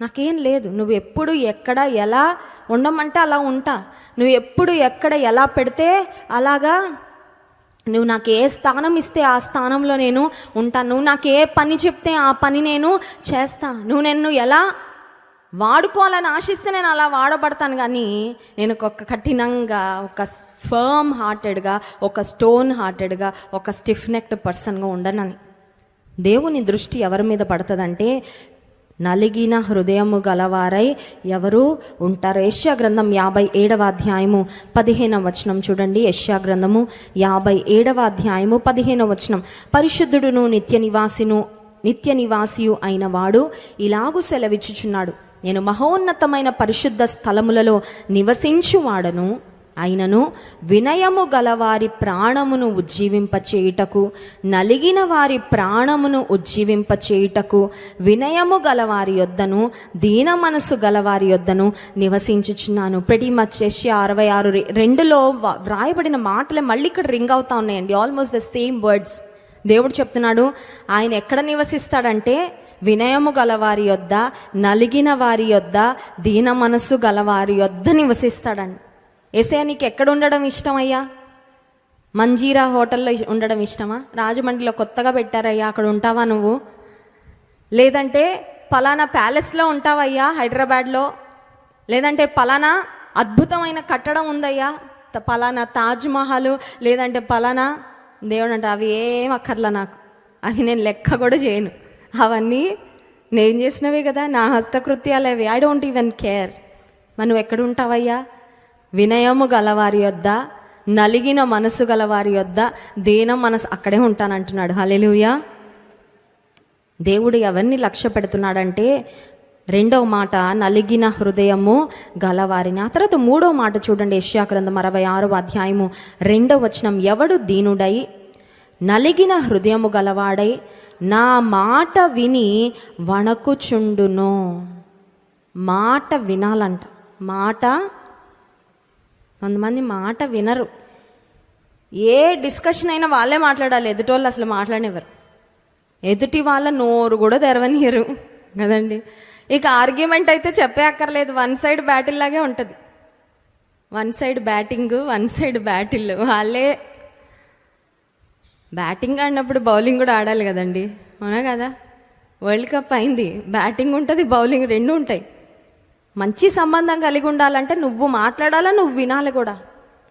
నాకేం లేదు. నువ్వు ఎప్పుడు ఎక్కడ ఎలా ఉండమంటే అలా ఉంటా. నువ్వు ఎప్పుడు ఎక్కడ ఎలా పెడితే అలాగా, నువ్వు నాకు ఏ స్థానం ఇస్తే ఆ స్థానంలో నేను ఉంటాను. నువ్వు నాకు ఏ పని చెప్తే ఆ పని నేను చేస్తా. నువ్వు నన్ను ఎలా వాడుకోవాలని ఆశిస్తే నేను అలా వాడబడతాను. కానీ నేను ఒక కఠినంగా, ఒక ఫర్మ్ హార్టెడ్గా, ఒక స్టోన్ హార్టెడ్గా, ఒక స్టిఫ్ నెక్డ్ పర్సన్గా ఉండనని. దేవుని దృష్టి ఎవరి మీద పడుతుందంటే నలిగిన హృదయము గలవారై ఎవరు ఉంటారు. యెషయా గ్రంథం 57వ అధ్యాయము 15వ వచనం చూడండి. యెషయా గ్రంథము 57వ అధ్యాయము 15వ వచనం, పరిశుద్ధుడును నిత్య నివాసియు అయిన వాడు ఇలాగు సెలవిచ్చుచున్నాడు, నేను మహోన్నతమైన పరిశుద్ధ స్థలములలో నివసించువాడను, అయినను వినయము గలవారి ప్రాణమును ఉజ్జీవింపచేయుటకు, నలిగిన వారి ప్రాణమును ఉజ్జీవింపచేయుటకు వినయము గలవారి యొద్దను దీన మనసు గలవారి యొద్దను నివసించుచున్నాను. ప్రతి మచ్ యెషయా 66:2లో వ్రాయబడిన మాటలే మళ్ళీ ఇక్కడ రింగ్ అవుతా ఉన్నాయండి. Almost the same words. దేవుడు చెప్తున్నాడు, ఆయన ఎక్కడ నివసిస్తాడంటే వినయము గలవారి యొద్ద, నలిగిన వారి యొద్ద, దీన మనసు గలవారి యొద్ద నివసిస్తాడండి. యేసయ్య నీకు ఎక్కడ ఉండడం ఇష్టమయ్యా? మంజీరా హోటల్లో ఉండడం ఇష్టమా? రాజమండ్రిలో కొత్తగా పెట్టారయ్యా, అక్కడ ఉంటావా నువ్వు? లేదంటే పలానా ప్యాలెస్లో ఉంటావయ్యా హైదరాబాద్లో? లేదంటే పలానా అద్భుతమైన కట్టడం ఉందయ్యా, పలానా తాజ్ మహల్, లేదంటే పలానా దేవుడు అంటే అవి ఏం అక్కర్లా నాకు, అవి నేను లెక్క కూడా చేయను, అవన్నీ నేను చేసినవే కదా, నా హస్తకృత్యాలు అవి, ఐ డోంట్ ఈవెన్ కేర్. మనం ఎక్కడ ఉంటావయ్యా? వినయము గలవారి యొద్ద, నలిగిన మనసు గలవారి యొద్ద, దీన మనసు, అక్కడే ఉంటానంటున్నాడు. హల్లెలూయా. దేవుడు ఎవరిని లక్ష్య పెడుతున్నాడంటే రెండవ మాట నలిగిన హృదయము గలవారిని. ఆ తర్వాత మూడవ మాట చూడండి, యెషయా గ్రంథం 66వ అధ్యాయము 2వ వచనం. ఎవడు దీనుడై నలిగిన హృదయము గలవాడై నా మాట విని వణకుచుండునో. మాట వినాలంట. మాట, కొంతమంది మాట వినరు. ఏ డిస్కషన్ అయినా వాళ్ళే మాట్లాడాలి, ఎదుటోళ్ళు అసలు మాట్లాడనివ్వరు. ఎదుటి వాళ్ళ నోరు కూడా తెరవనియరు కదండి. ఇక ఆర్గ్యుమెంట్ అయితే చెప్పే అక్కర్లేదు, వన్ సైడ్ బ్యాటిల్ లాగే ఉంటుంది. One side batting, one side battle. వాళ్ళే బ్యాటింగ్ ఆడినప్పుడు బౌలింగ్ కూడా ఆడాలి కదండి, అవునా కదా? వరల్డ్ కప్ అయింది, బ్యాటింగ్ ఉంటుంది, బౌలింగ్ రెండు ఉంటాయి. మంచి సంబంధం కలిగి ఉండాలంటే నువ్వు మాట్లాడాలా, నువ్వు వినాలి కూడా.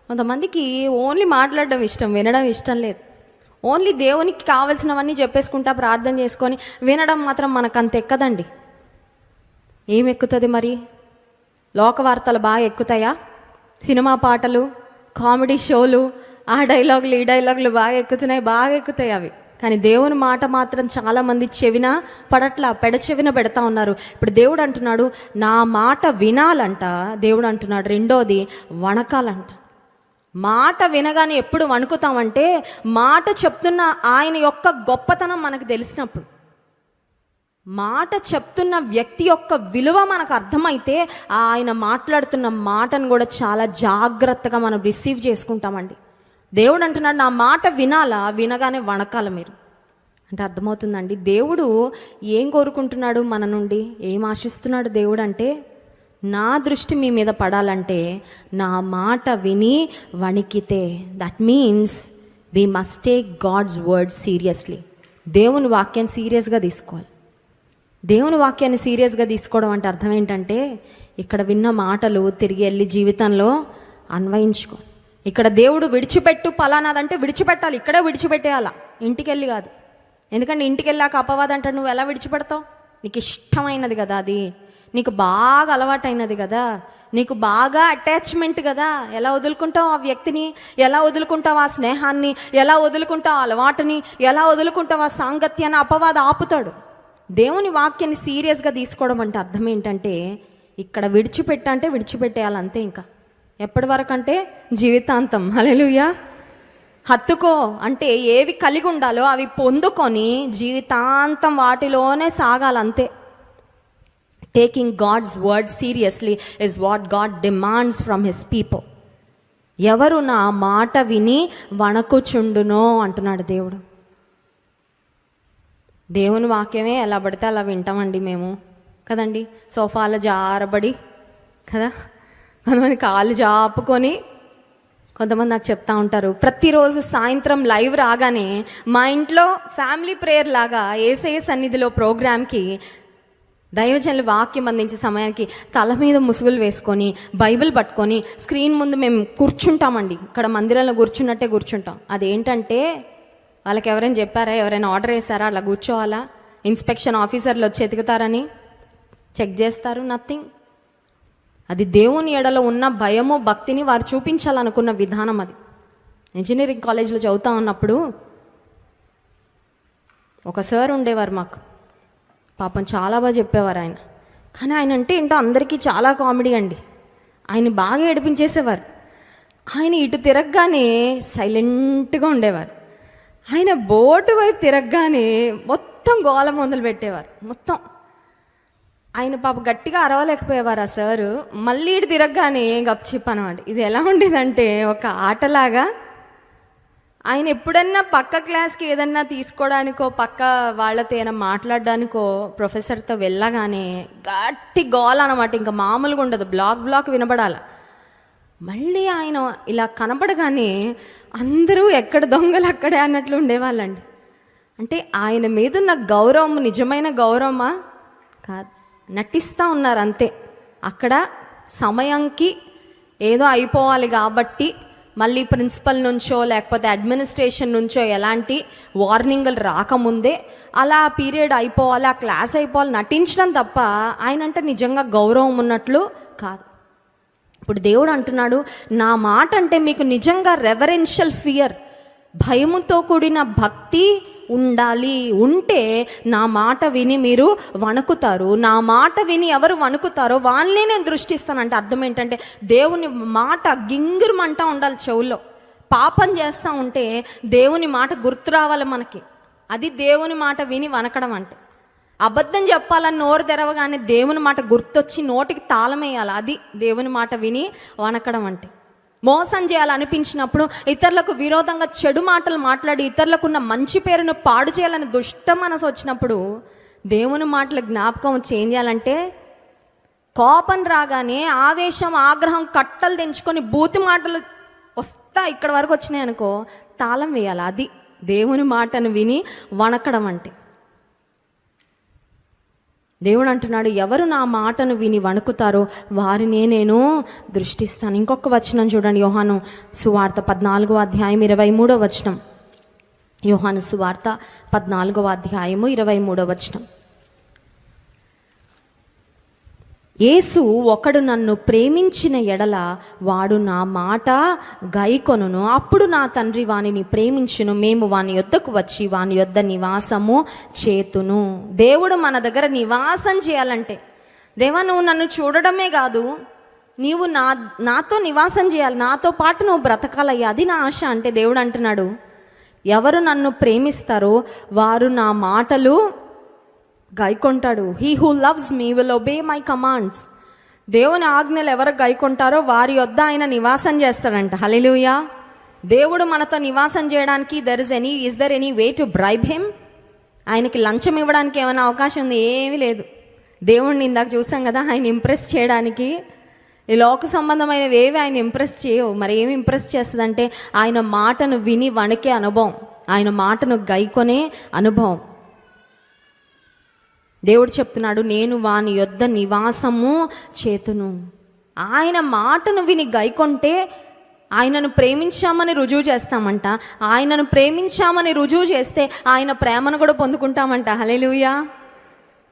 కొంతమందికి ఓన్లీ మాట్లాడడం ఇష్టం, వినడం ఇష్టం లేదు. ఓన్లీ దేవునికి కావాల్సినవన్నీ చెప్పేసుకుంటా ప్రార్థన చేసుకొని వినడం మాత్రం మనకు అంత ఎక్కదండి. ఏం ఎక్కుతుంది మరి? లోక వార్తలు బాగా ఎక్కుతాయా? సినిమా పాటలు, కామెడీ షోలు, ఆ డైలాగులు ఈ డైలాగులు బాగా ఎక్కుతున్నాయి, బాగా ఎక్కుతాయి అవి. కానీ దేవుని మాట మాత్రం చాలామంది చెవిన పడట్లా, పెడచెవిన పెడతా ఉన్నారు. ఇప్పుడు దేవుడు అంటున్నాడు నా మాట వినాలంట. దేవుడు అంటున్నాడు రెండోది వణకాలంట. మాట వినగానే ఎప్పుడు వణుకుతామంటే మాట చెప్తున్న ఆయన యొక్క గొప్పతనం మనకు తెలిసినప్పుడు, మాట చెప్తున్న వ్యక్తి యొక్క విలువ మనకు అర్థమైతే ఆయన మాట్లాడుతున్న మాటను కూడా చాలా జాగ్రత్తగా మనం రిసీవ్ చేసుకుంటామండి. దేవుడు అంటున్నాడు నా మాట వినాలా, వినగానే వణకాల మీరు అంటే అర్థమవుతుందండి. దేవుడు ఏం కోరుకుంటున్నాడు మన నుండి, ఏం ఆశిస్తున్నాడు దేవుడు అంటే, నా దృష్టి మీ మీద పడాలంటే నా మాట విని వణికితే. That means we must take God's word seriously. దేవుని వాక్యాన్ని సీరియస్గా తీసుకోవాలి. దేవుని వాక్యాన్ని సీరియస్గా తీసుకోవడం అంటే అర్థం ఏంటంటే ఇక్కడ విన్న మాటలు తిరిగి వెళ్ళి జీవితంలో అన్వయించుకో. ఇక్కడ దేవుడు విడిచిపెట్టు పలానాదంటే విడిచిపెట్టాలి, ఇక్కడే విడిచిపెట్టేయాలా, ఇంటికి వెళ్ళి కాదు. ఎందుకంటే ఇంటికి వెళ్ళాక అపవాదం అంటే నువ్వు ఎలా విడిచిపెడతావు? నీకు ఇష్టమైనది కదా, అది నీకు బాగా అలవాటైనది కదా, నీకు బాగా అటాచ్మెంట్ కదా. ఎలా వదులుకుంటావు ఆ వ్యక్తిని, ఎలా వదులుకుంటావు ఆ స్నేహాన్ని, ఎలా వదులుకుంటావు ఆ అలవాటుని, ఎలా వదులుకుంటావు ఆ సాంగత్యాన్ని? అపవాదం ఆపుతాడు. దేవుని వాక్యాన్ని సీరియస్గా తీసుకోవడం అంటే అర్థం ఏంటంటే ఇక్కడ విడిచిపెట్టంటే విడిచిపెట్టేయాలి అంతే. ఇంకా ఎప్పటి వరకు అంటే జీవితాంతం. హల్లెలూయా. హత్తుకో అంటే ఏవి కలిగి ఉండాలో అవి పొందుకొని జీవితాంతం వాటిలోనే సాగాలంతే. Taking God's word seriously is what God demands from his people. ఎవరు నా మాట విని వణకుచుండునో అంటున్నాడు దేవుడు. దేవుని వాక్యమే ఎలా పడితే అలా వింటామండి మేము కదండి. సోఫాలో జారబడి కదా, కొంతమంది కాళ్ళు జాపుకొని, కొంతమంది నాకు చెప్తా ఉంటారు ప్రతిరోజు సాయంత్రం లైవ్ రాగానే మా ఇంట్లో ఫ్యామిలీ ప్రేయర్ లాగా యేసయ్య సన్నిధిలో ప్రోగ్రామ్కి దైవజనులు వాక్యం అందించే సమయానికి తల మీద ముసుగులు వేసుకొని బైబిల్ పట్టుకొని స్క్రీన్ ముందు మేము కూర్చుంటామండి. ఇక్కడ మందిరంలో కూర్చున్నట్టే కూర్చుంటాం. అదేంటంటే వాళ్ళకి ఎవరైనా చెప్పారా, ఎవరైనా ఆర్డర్ వేసారా అలా కూర్చోవాలా? ఇన్స్పెక్షన్ ఆఫీసర్లు వచ్చి ఎతుకుతారని చెక్ చేస్తారు? నథింగ్. అది దేవుని ఎడలో ఉన్న భయము భక్తిని వారు చూపించాలనుకున్న విధానం అది. ఇంజనీరింగ్ కాలేజ్లో చదువుతా ఉన్నప్పుడు ఒక సార్ ఉండేవారు మాకు, పాపం చాలా బాగా చెప్పేవారు ఆయన. కానీ ఆయన అంటే ఏంటో అందరికీ చాలా కామెడీ అండి. ఆయన బాగా ఏడిపించేసేవారు. ఆయన ఇటు తిరగగానే సైలెంట్గా ఉండేవారు. ఆయన బోటు వైపు తిరగగానే మొత్తం గోల మొదలు పెట్టేవారు. మొత్తం ఆయన పాప గట్టిగా అరవలేకపోయేవారు ఆ సారు. మళ్ళీ ఇటు తిరగగానే గప్చిప్ అనమాట. ఇది ఎలా ఉండేదంటే ఒక ఆటలాగా. ఆయన ఎప్పుడన్నా పక్క క్లాస్కి ఏదన్నా తీసుకోవడానికో పక్క వాళ్ళతో ఏమైనా మాట్లాడడానికో ప్రొఫెసర్తో వెళ్ళగానే గట్టి గోల అనమాట. ఇంకా మామూలుగా ఉండదు, బ్లాక్ వినబడాల. మళ్ళీ ఆయన ఇలా కనబడగానే అందరూ ఎక్కడ దొంగలు అక్కడే అన్నట్లు ఉండేవాళ్ళండి. అంటే ఆయన మీద ఉన్న గౌరవం నిజమైన గౌరవమా కాదు, నటిస్తూ ఉన్నారు అంతే. అక్కడ సమయంకి ఏదో అయిపోవాలి కాబట్టి మళ్ళీ ప్రిన్సిపల్ నుంచో లేకపోతే అడ్మినిస్ట్రేషన్ నుంచో ఎలాంటి వార్నింగ్లు రాకముందే అలా పీరియడ్ అయిపోవాలి, ఆ క్లాస్ అయిపోవాలి నటించడం తప్ప ఆయన అంటే నిజంగా గౌరవం ఉన్నట్లు కాదు. ఇప్పుడు దేవుడు అంటున్నాడు, నా మాట అంటే మీకు నిజంగా రెవరెన్షియల్ ఫియర్, భయముతో కూడిన భక్తి ఉండాలి. ఉంటే నా మాట విని మీరు వణుకుతారు. నా మాట విని ఎవరు వణుకుతారో వాళ్ళనే నేను దృష్టిస్తానంటే అర్థం ఏంటంటే దేవుని మాట గింగిరమంటా ఉండాలి చెవుల్లో. పాపం చేస్తూ ఉంటే దేవుని మాట గుర్తు రావాలి మనకి. అది దేవుని మాట విని వణకడం అంటే. అబద్ధం చెప్పాలని నోరు తెరవగానే దేవుని మాట గుర్తొచ్చి నోటికి తాళం వేయాలి. అది దేవుని మాట విని వణకడం అంటే. మోసం చేయాలనిపించినప్పుడు, ఇతరులకు విరోధంగా చెడు మాటలు మాట్లాడి ఇతరులకున్న మంచి పేరును పాడు చేయాలని దుష్ట మనసు వచ్చినప్పుడు దేవుని మాటల జ్ఞాపకం వచ్చి ఏం చేయాలంటే, కోపం రాగానే ఆవేశం ఆగ్రహం కట్టలు తెంచుకొని బూతి మాటలు వస్తా ఇక్కడ వరకు వచ్చినాయి అనుకో, తాళం వేయాలి. అది దేవుని మాటను విని వణకడం అంటే. దేవుడు అంటున్నాడు, ఎవరు నా మాటను విని వణుకుతారో వారినే నేను దృష్టిస్తాను. ఇంకొక వచనం చూడండి, యోహాను సువార్త 14వ అధ్యాయం 23వ వచనం. యోహాను సువార్త 14వ అధ్యాయము 23వ వచనం. యేసు, ఒకడు నన్ను ప్రేమించిన ఎడల వాడు నా మాట గైకొనును, అప్పుడు నా తండ్రి వానిని ప్రేమించును, మేము వాని యొద్దకు వచ్చి వాని యొద్ద నివాసము చేతును. దేవుడు మన దగ్గర నివాసం చేయాలంటే, దేవా నువ్వు నన్ను చూడడమే కాదు, నీవు నాతో నివాసం చేయాలి, నాతో పాటు నువ్వు బ్రతకాలయ్యా, అది నా ఆశ. అంటే దేవుడు అంటున్నాడు, ఎవరు నన్ను ప్రేమిస్తారో వారు నా మాటలు గైకొంటాడు. He who loves me will obey my commands. దేవుని ఆజ్ఞలు ఎవరు గైకొంటారో వారి యొద్ద ఆయన నివాసం చేస్తాడంట. హల్లెలూయా. దేవుడు మనతో నివాసం చేయడానికి is there any way to bribe him? ఆయనకి లంచం ఇవ్వడానికి ఏమైనా అవకాశం ఉంది? ఏమీ లేదు. దేవుడిని ఇందాక చూసాం కదా, ఆయన ఇంప్రెస్ చేయడానికి ఈ లోక సంబంధమైనవి ఏవి ఆయన ఇంప్రెస్ చేయవు. మరి ఏమి ఇంప్రెస్ చేస్తుందంటే ఆయన మాటను విని వణికే అనుభవం, ఆయన మాటను గైకొనే అనుభవం. దేవుడు చెప్తున్నాడు, నేను వాని యొద్ద నివాసము చేతును. ఆయన మాటను విని గైకొంటే ఆయనను ప్రేమించామని రుజువు చేస్తామంట. ఆయనను ప్రేమించామని రుజువు చేస్తే ఆయన ప్రేమను కూడా పొందుకుంటామంట. హల్లెలూయా.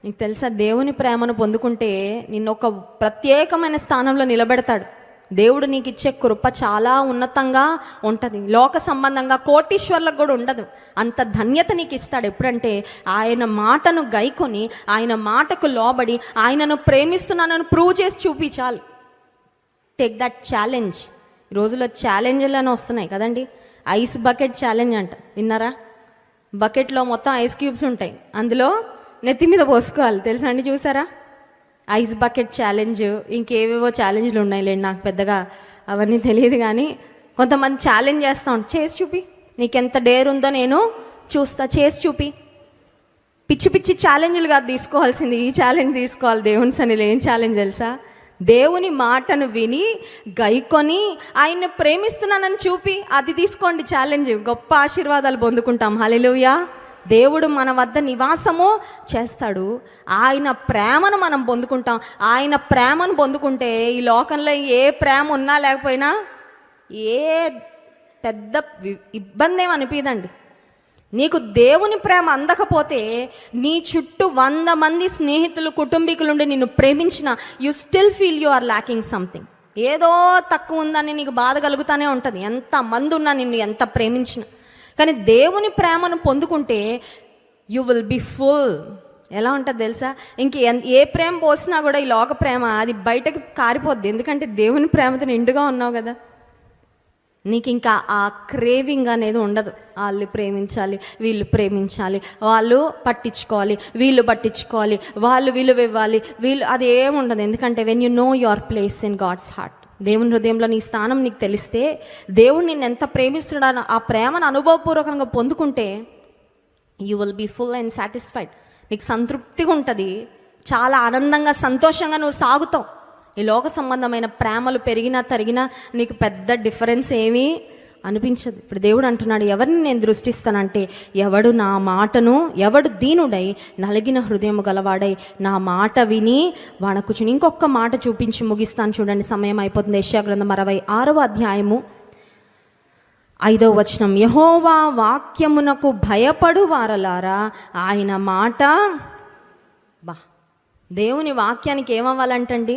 నీకు తెలుసా, దేవుని ప్రేమను పొందుకుంటే నిన్ను ఒక ప్రత్యేకమైన స్థానంలో నిలబెడతాడు. దేవుడు నీకు ఇచ్చే కృప చాలా ఉన్నతంగా ఉంటుంది. లోక సంబంధంగా కోటీశ్వర్లకు కూడా ఉండదు. అంత ధన్యత నీకు ఇస్తాడు. ఎప్పుడంటే ఆయన మాటను గైకొని ఆయన మాటకు లోబడి ఆయనను ప్రేమిస్తున్నానని ప్రూవ్ చేసి చూపించాలి. Take that challenge. ఈ రోజుల్లో ఛాలెంజ్లను వస్తున్నాయి కదండి. ఐస్ బకెట్ ఛాలెంజ్ అంట, విన్నారా? బకెట్లో మొత్తం ఐస్ క్యూబ్స్ ఉంటాయి, అందులో నెత్తి మీద పోసుకోవాలి. తెలుసా అండి, చూసారా? ఐస్ బకెట్ ఛాలెంజ్, ఇంకేవేవో ఛాలెంజ్లు ఉన్నాయిలేండి, నాకు పెద్దగా అవన్నీ తెలియదు. కానీ కొంతమంది ఛాలెంజ్ చేస్తూ ఉంటారు, చేసి చూపి, నీకెంత డేర్ ఉందో నేను చూస్తా, చేసి చూపి. పిచ్చి పిచ్చి ఛాలెంజ్లు కాదు తీసుకోవాల్సింది, ఈ ఛాలెంజ్ తీసుకోవాలి. దేవుని సన్నిధిలో ఏం ఛాలెంజ్ తెలుసా? దేవుని మాటను విని గైకొని ఆయన్ని ప్రేమిస్తున్నానని చూపి, అది తీసుకోండి ఛాలెంజ్. గొప్ప ఆశీర్వాదాలు పొందుకుంటాం. హల్లెలూయా. దేవుడు మన వద్ద నివాసము చేస్తాడు. ఆయన ప్రేమను మనం పొందుకుంటాం. ఆయన ప్రేమను పొందుకుంటే ఈ లోకంలో ఏ ప్రేమ ఉన్నా లేకపోయినా ఏ పెద్ద ఇబ్బంది ఏమి అనిపించదండి. నీకు దేవుని ప్రేమ అందకపోతే నీ చుట్టూ 100 మంది స్నేహితులు కుటుంబీకులుండి నిన్ను ప్రేమించిన, you still feel you are lacking something. ఏదో తక్కువ ఉందని నీకు బాధ కలుగుతూనే ఉంటుంది, ఎంతమంది ఉన్నా నిన్ను ఎంత ప్రేమించిన. కానీ దేవుని ప్రేమను పొందుకుంటే యు విల్ బి ఫుల్. ఎలా ఉంటుంది తెలుసా? ఏ ప్రేమ పోసినా కూడా ఈ లోక ప్రేమ అది బయటకు కారిపోద్ది. ఎందుకంటే దేవుని ప్రేమతో నిండుగా ఉన్నావు కదా. నీకు ఇంకా ఆ క్రేవింగ్ అనేది ఉండదు. వాళ్ళు ప్రేమించాలి, వీళ్ళు ప్రేమించాలి, వాళ్ళు పట్టించుకోవాలి, వీళ్ళు పట్టించుకోవాలి, వాళ్ళు విలువ ఇవ్వాలి, వీళ్ళు, అది ఏముండదు. ఎందుకంటే when you know your place in God's heart, దేవుని హృదయంలో నీ స్థానం నీకు తెలిస్తే, దేవుడు నిన్ను ఎంత ప్రేమిస్తున్నాడో ఆ ప్రేమను అనుభవపూర్వకంగా పొందుకుంటే you will be full and satisfied. నీకు సంతృప్తిగా ఉంటుంది, చాలా ఆనందంగా సంతోషంగా నువ్వు సాగుతావు. ఈ లోక సంబంధమైన ప్రేమలు పెరిగినా తరిగినా నీకు పెద్ద డిఫరెన్స్ ఏమీ అనిపించదు. ఇప్పుడు దేవుడు అంటున్నాడు, ఎవరిని నేను దృష్టిస్తానంటే ఎవడు నా మాటను, ఎవడు దీనుడై నలిగిన హృదయము గలవాడై నా మాట విని వణకుచుని. ఇంకొక మాట చూపించి ముగిస్తాను చూడండి, సమయం అయిపోతుంది. యెషయా గ్రంథం 66వ అధ్యాయము 5వ వచనం. యెహోవా వాక్యమునకు భయపడు వారలారా ఆయన మాట. దేవుని వాక్యానికి ఏమవ్వాలంటండి?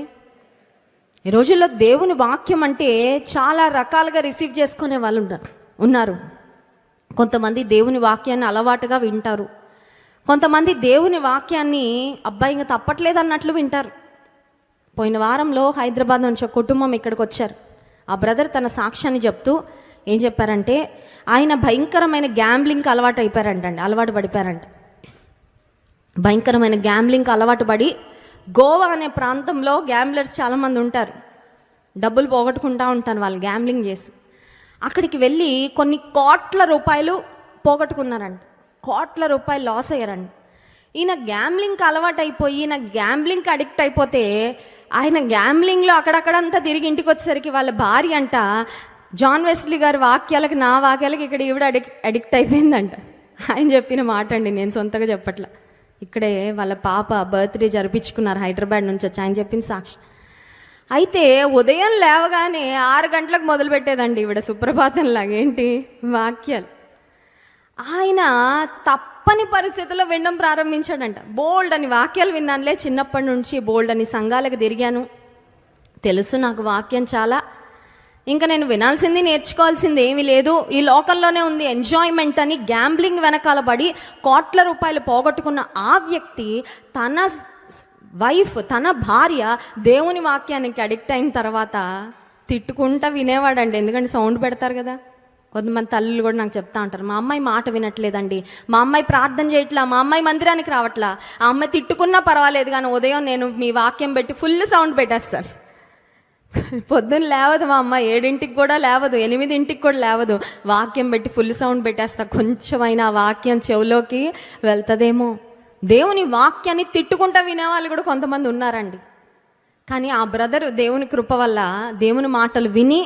ఈ రోజుల్లో దేవుని వాక్యం అంటే చాలా రకాలుగా రిసీవ్ చేసుకునే వాళ్ళు ఉన్నారు. కొంతమంది దేవుని వాక్యాన్ని అలవాటుగా వింటారు. కొంతమంది దేవుని వాక్యాన్ని అబ్బాయి ఇంకా తప్పట్లేదు అన్నట్లు వింటారు. పోయిన వారంలో హైదరాబాద్ నుంచి ఒక కుటుంబం ఇక్కడికి వచ్చారు. ఆ బ్రదర్ తన సాక్ష్యాన్ని చెప్తూ ఏం చెప్పారంటే, ఆయన భయంకరమైన గ్యాంబ్లింగ్కి అలవాటు పడిపోయారంట. భయంకరమైన గ్యాంబ్లింగ్కి అలవాటు పడి గోవా అనే ప్రాంతంలో గ్యాంబ్లర్స్ చాలామంది ఉంటారు. డబ్బులు పోగొట్టుకుంటూ ఉంటారు వాళ్ళు గ్యాంబ్లింగ్ చేసి. అక్కడికి వెళ్ళి కొన్ని కోట్ల రూపాయలు పోగొట్టుకున్నారంట. కోట్ల రూపాయలు లాస్ అయ్యారండి. ఈయన గ్యాంబ్లింగ్కి అలవాటు అయిపోయి, ఈయన గ్యాంబ్లింగ్కి అడిక్ట్ అయిపోతే ఆయన గ్యాంబ్లింగ్లో అక్కడక్కడంతా తిరిగి ఇంటికి వచ్చేసరికి వాళ్ళ భార్య అంట జాన్ వెస్లీ గారి వాక్యాలకి, నా వాక్యాలకి ఇక్కడ ఈవిడ అడిక్ట్ అయిపోయిందంట. ఆయన చెప్పిన మాట అండి, నేను సొంతగా చెప్పట్లా. ఇక్కడే వాళ్ళ పాప బర్త్డే జరిపించుకున్నారు హైదరాబాద్ నుంచి వచ్చి. ఆయన చెప్పిన సాక్షి. అయితే ఉదయం లేవగానే 6 గంటలకు మొదలు పెట్టేదండి ఈవిడ సుప్రభాతంలాగా ఏంటి వాక్యాలు. ఆయన తప్పని పరిస్థితుల్లో వినడం ప్రారంభించాడంట. బోల్డ్ అని వాక్యాలు విన్నానులే, చిన్నప్పటి నుంచి బోల్డ్ అని సంఘాలకు తిరిగాను, తెలుసు నాకు వాక్యం చాలా, ఇంకా నేను వినాల్సింది నేర్చుకోవాల్సింది ఏమీ లేదు, ఈ లోకల్లోనే ఉంది ఎంజాయ్మెంట్ అని గ్యాంబ్లింగ్ వెనకాల పడి కోట్ల రూపాయలు పోగొట్టుకున్న ఆ వ్యక్తి తన వైఫ్, తన భార్య దేవుని వాక్యానికి అడిక్ట్ అయిన తర్వాత తిట్టుకుంటా వినేవాడండి. ఎందుకంటే సౌండ్ పెడతారు కదా. కొంతమంది తల్లులు కూడా నాకు చెప్తా ఉంటారు, మా అమ్మాయి మాట వినట్లేదండి, మా అమ్మాయి ప్రార్థన చేయట్లా, మా అమ్మాయి మందిరానికి రావట్లా, ఆ అమ్మాయి తిట్టుకున్నా పర్వాలేదు కానీ ఉదయం నేను మీ వాక్యం పెట్టి ఫుల్ సౌండ్ పెట్టేస్తాను. పొద్దున్న లేవదు మా అమ్మ, 7ంటికి కూడా లేవదు, 8ంటికి కూడా లేవదు, వాక్యం పెట్టి ఫుల్ సౌండ్ పెట్టేస్తా, కొంచెమైనా వాక్యం చెవులోకి వెళ్తుందేమో. దేవుని వాక్యాన్ని తిట్టుకుంటా వినేవాళ్ళు కూడా కొంతమంది ఉన్నారండి. కానీ ఆ బ్రదరు దేవుని కృప వల్ల దేవుని మాటలు విని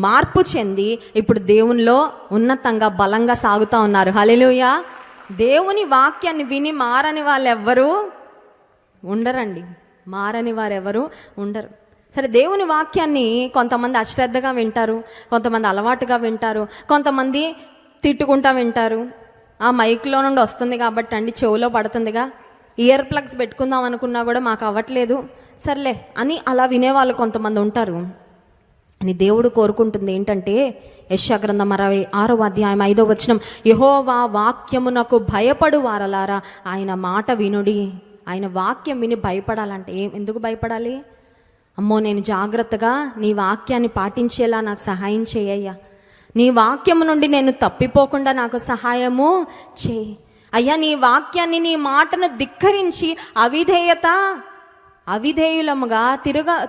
మార్పు చెంది ఇప్పుడు దేవునిలో ఉన్నతంగా బలంగా సాగుతూ ఉన్నారు. హల్లెలూయా. దేవుని వాక్యాన్ని విని మారని వాళ్ళు ఎవ్వరూ ఉండరండి. మారని వారు ఎవరు ఉండరు. సరే, దేవుని వాక్యాన్ని కొంతమంది అశ్రద్ధగా వింటారు, కొంతమంది అలవాటుగా వింటారు, కొంతమంది తిట్టుకుంటా వింటారు. ఆ మైక్లో నుండి వస్తుంది కాబట్టి అండి, చెవులో పడుతుందిగా, ఇయర్ ప్లగ్స్ పెట్టుకుందాం అనుకున్నా కూడా మాకు అవ్వట్లేదు, సర్లే అని అలా వినేవాళ్ళు కొంతమంది ఉంటారు. అని దేవుడు కోరుకుంటుంది ఏంటంటే, యెషయా గ్రంథం 66వ అధ్యాయం 5వ వచనం. యెహోవా వాక్యమునకు భయపడు వారలారా ఆయన మాట వినుడి. ఆయన వాక్యం విని భయపడాలంటే ఎందుకు భయపడాలి? అమ్మో, నేను జాగ్రత్తగా నీ వాక్యాన్ని పాటించేలా నాకు సహాయం చేయయ్యా, నీ వాక్యము నుండి నేను తప్పిపోకుండా నాకు సహాయము చేయి అయ్యా, నీ వాక్యాన్ని, నీ మాటను ధిక్కరించి అవిధేయులముగా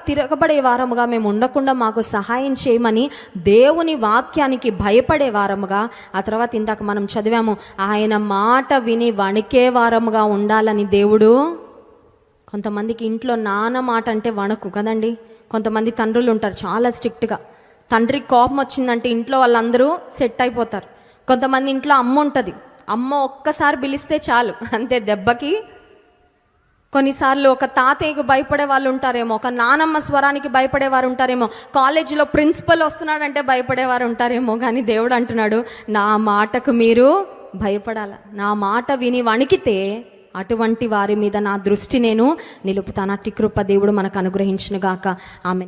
తిరగబడే వారముగా మేము ఉండకుండా మాకు సహాయం చేయమని దేవుని వాక్యానికి భయపడే వారముగా, ఆ తర్వాత ఇందాక మనం చదివాము ఆయన మాట విని వణికే వారముగా ఉండాలని దేవుడు. కొంతమందికి ఇంట్లో నాన్న మాట అంటే వణకు కదండి. కొంతమంది తండ్రులు ఉంటారు చాలా స్ట్రిక్ట్గా, తండ్రికి కోపం వచ్చిందంటే ఇంట్లో వాళ్ళందరూ సెట్ అయిపోతారు. కొంతమంది ఇంట్లో అమ్మ ఉంటుంది, అమ్మ ఒక్కసారి పిలిస్తే చాలు అంతే దెబ్బకి. కొన్నిసార్లు ఒక తాతయ్యకు భయపడే వాళ్ళు ఉంటారేమో, ఒక నానమ్మ స్వరానికి భయపడేవారు ఉంటారేమో, కాలేజీలో ప్రిన్సిపల్ వస్తున్నాడంటే భయపడేవారు ఉంటారేమో. కానీ దేవుడు అంటున్నాడు, నా మాటకు మీరు భయపడాల, నా మాట విని వణికితే అటువంటి వారి మీద నా దృష్టి నేను నిలుపుతాను. అట్టి కృప దేవుడు మనకు అనుగ్రహించును గాక. ఆమెన్.